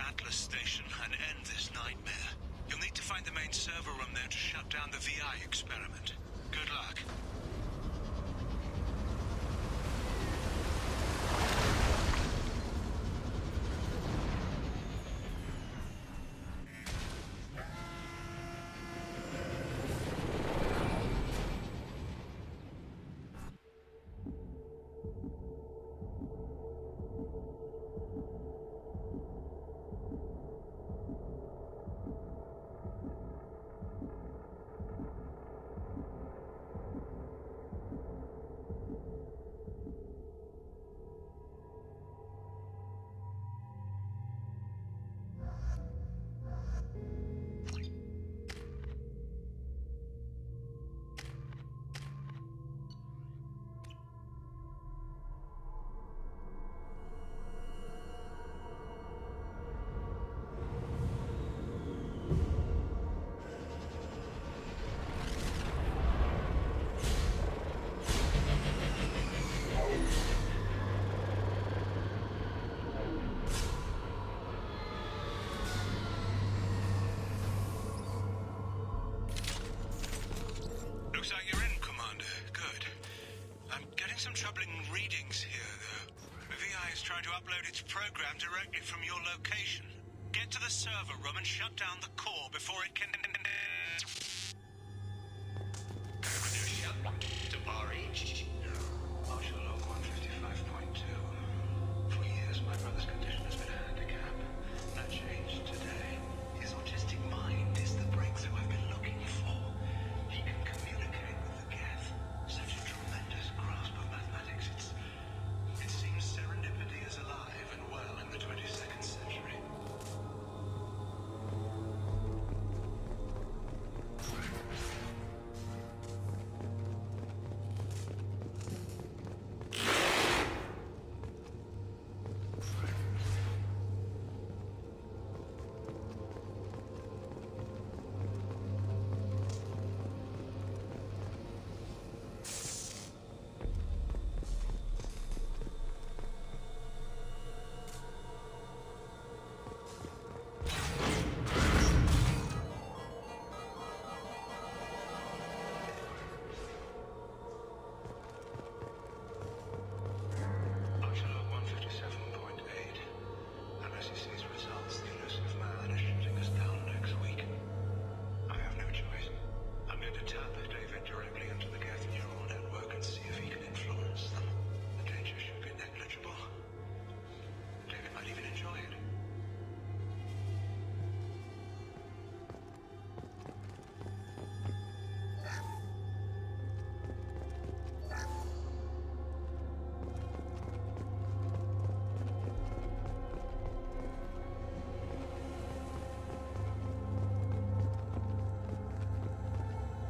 Atlas Station and end this nightmare. You'll need to find the main server room there to shut down the VI experiment. Good luck. Looks like you're in, Commander. Good. I'm getting some troubling readings here, though. The VI is trying to upload its program directly from your location. Get to the server room and shut down the core before it can... Martial Law 155.2. For years, my brother's condition has been a handicap. That changed today. His autistic mind is the breakthrough I've been looking for. He can communicate with the Geth. Such a tremendous grasp of mathematics. It seems serendipity is alive and well in the 22nd century.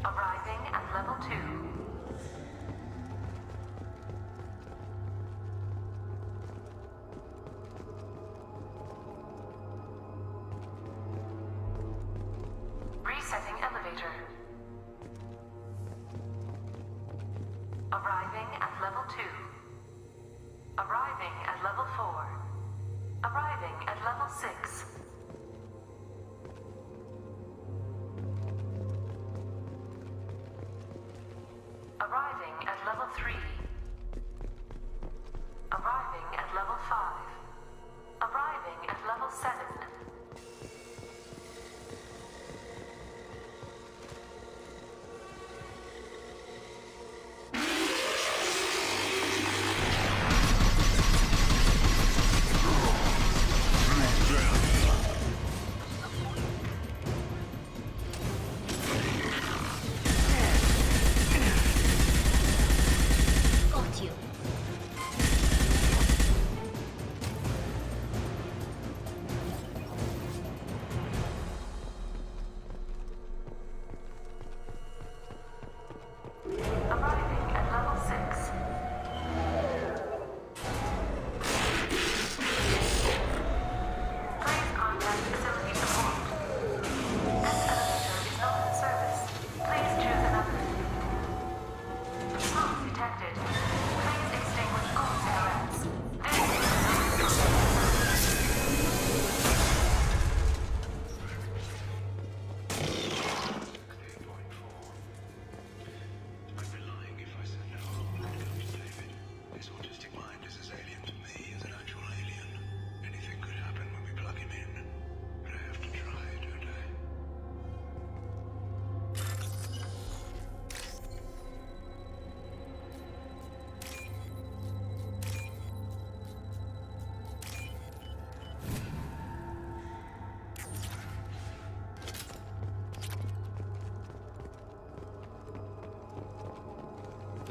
Arriving at level 2. Resetting elevator. Arriving at level 2. Arriving at level 4. Arriving at level 6. Arriving at level 3. Arriving at level 5. Arriving at level 7.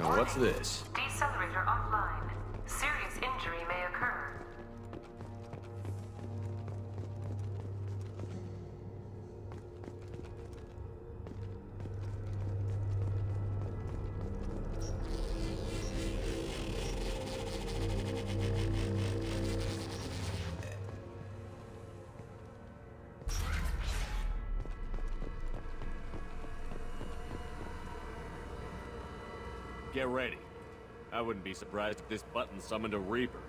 Now what's this? Decelerator offline. Serious injury may occur. Get ready. I wouldn't be surprised if this button summoned a Reaper.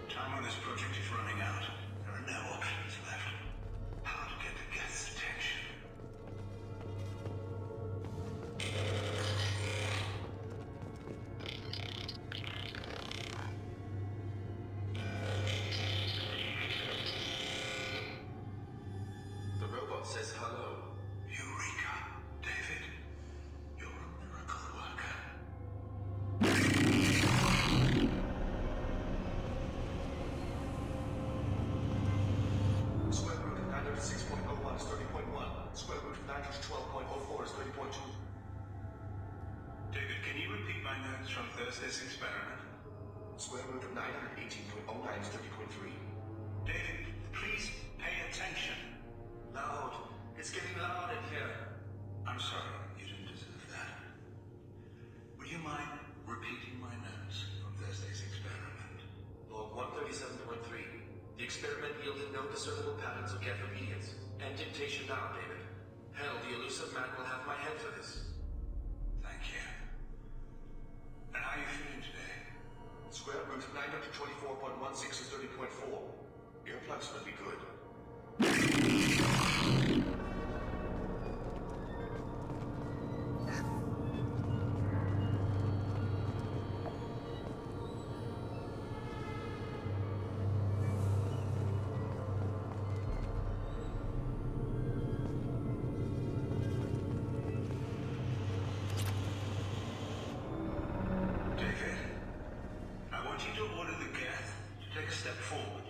Time on this project is running out. There are no options left. How to get the Geth's attention? The robot says hello. Eureka! David, you're a miracle worker. Square root of 906.01 is 30.1. Square root of 912.04 is 30.2. David, can you repeat my notes from Thursday's experiment? Square root of 918.09 is 30.3. David, please pay attention. Loud. It's getting loud in here. I'm sorry, you didn't deserve that. Would you mind repeating my notes from Thursday's experiment? Log 137.3. The experiment yielded no discernible patterns of Geth obedience. End dictation now, David. Hell, the elusive man will have my head for this. Thank you. And how are you feeling today? Square root of 924.16 is 30.4. Earplugs would be good. David, I want you to order the Geth to take a step forward.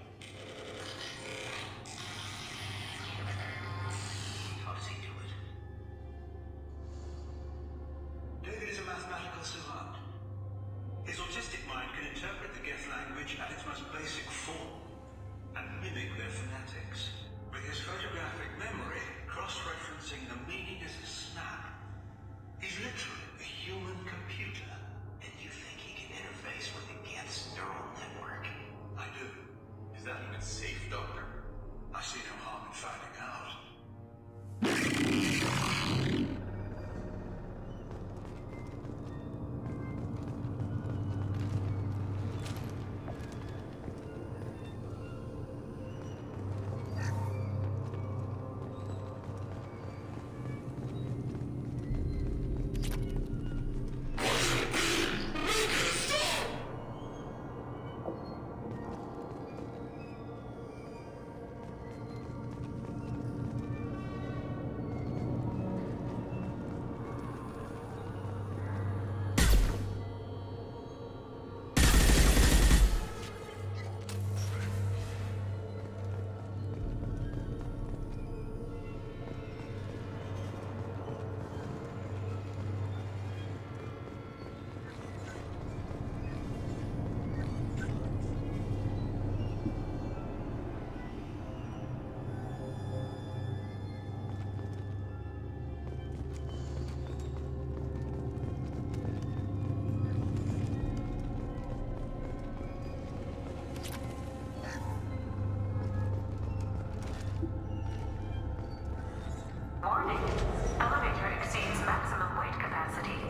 Warning. Elevator exceeds maximum weight capacity.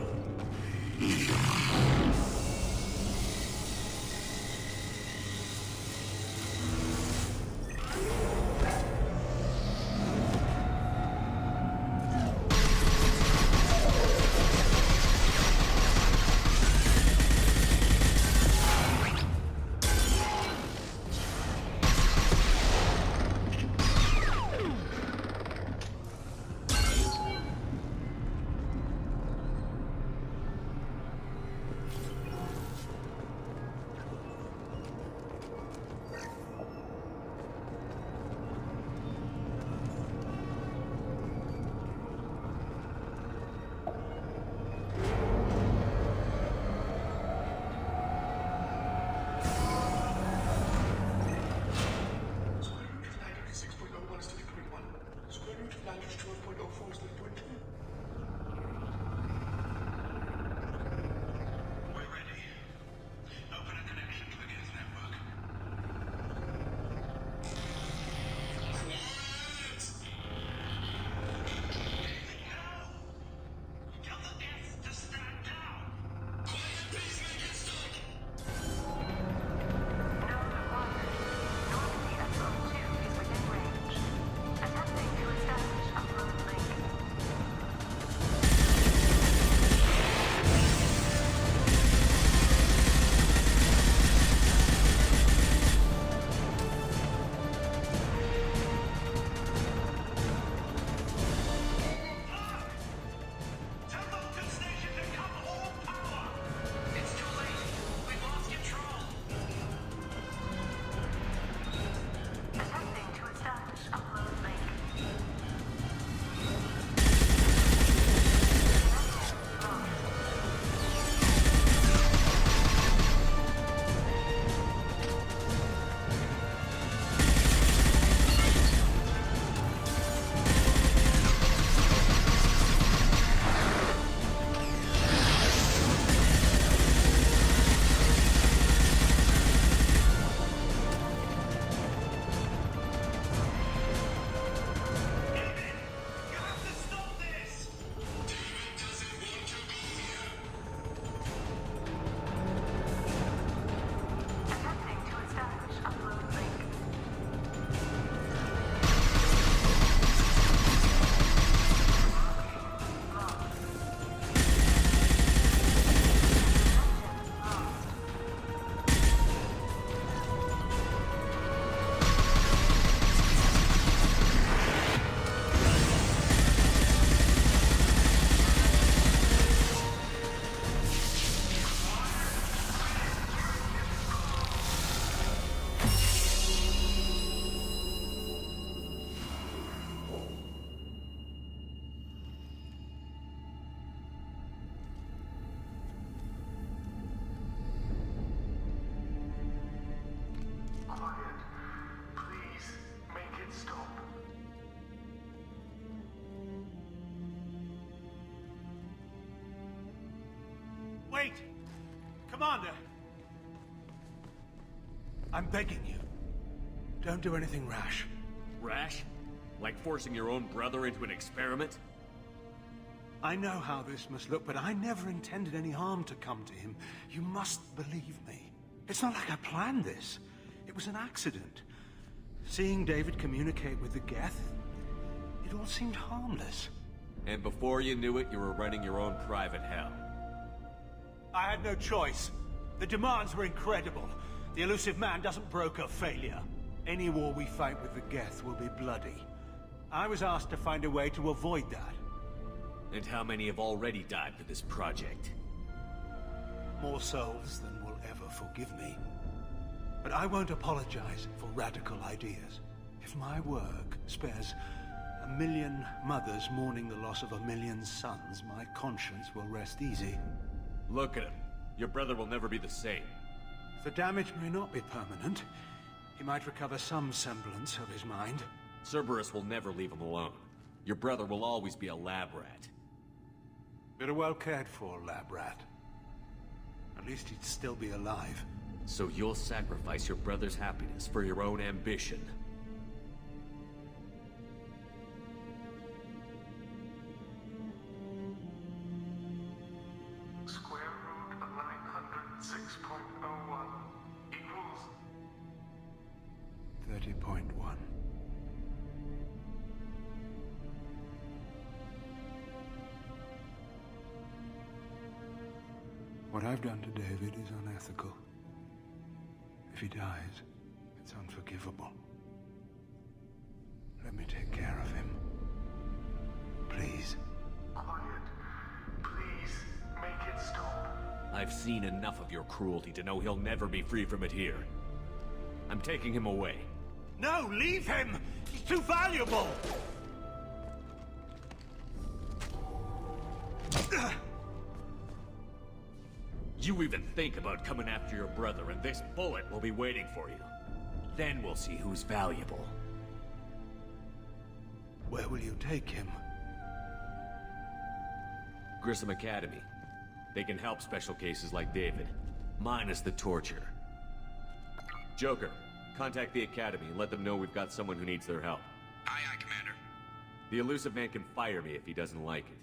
Wait! Commander! I'm begging you. Don't do anything rash. Rash? Like forcing your own brother into an experiment? I know how this must look, but I never intended any harm to come to him. You must believe me. It's not like I planned this. It was an accident. Seeing David communicate with the Geth, it all seemed harmless. And before you knew it, you were running your own private hell. I had no choice. The demands were incredible. The elusive man doesn't broker failure. Any war we fight with the Geth will be bloody. I was asked to find a way to avoid that. And how many have already died for this project? More souls than will ever forgive me. But I won't apologize for radical ideas. If my work spares 1 million mothers mourning the loss of 1 million sons, my conscience will rest easy. Look at him. Your brother will never be the same. The damage may not be permanent. He might recover some semblance of his mind. Cerberus will never leave him alone. Your brother will always be a lab rat. But a well cared for lab rat. At least he'd still be alive. So you'll sacrifice your brother's happiness for your own ambition. 30.1. What I've done to David is unethical. If he dies, it's unforgivable. Let me take care of him. Please. Quiet. Please, make it stop. I've seen enough of your cruelty to know he'll never be free from it here. I'm taking him away. No, leave him! He's too valuable! You even think about coming after your brother, and this bullet will be waiting for you. Then we'll see who's valuable. Where will you take him? Grissom Academy. They can help special cases like David, minus the torture. Joker, contact the Academy and let them know we've got someone who needs their help. Aye, aye, Commander. The Elusive Man can fire me if he doesn't like it.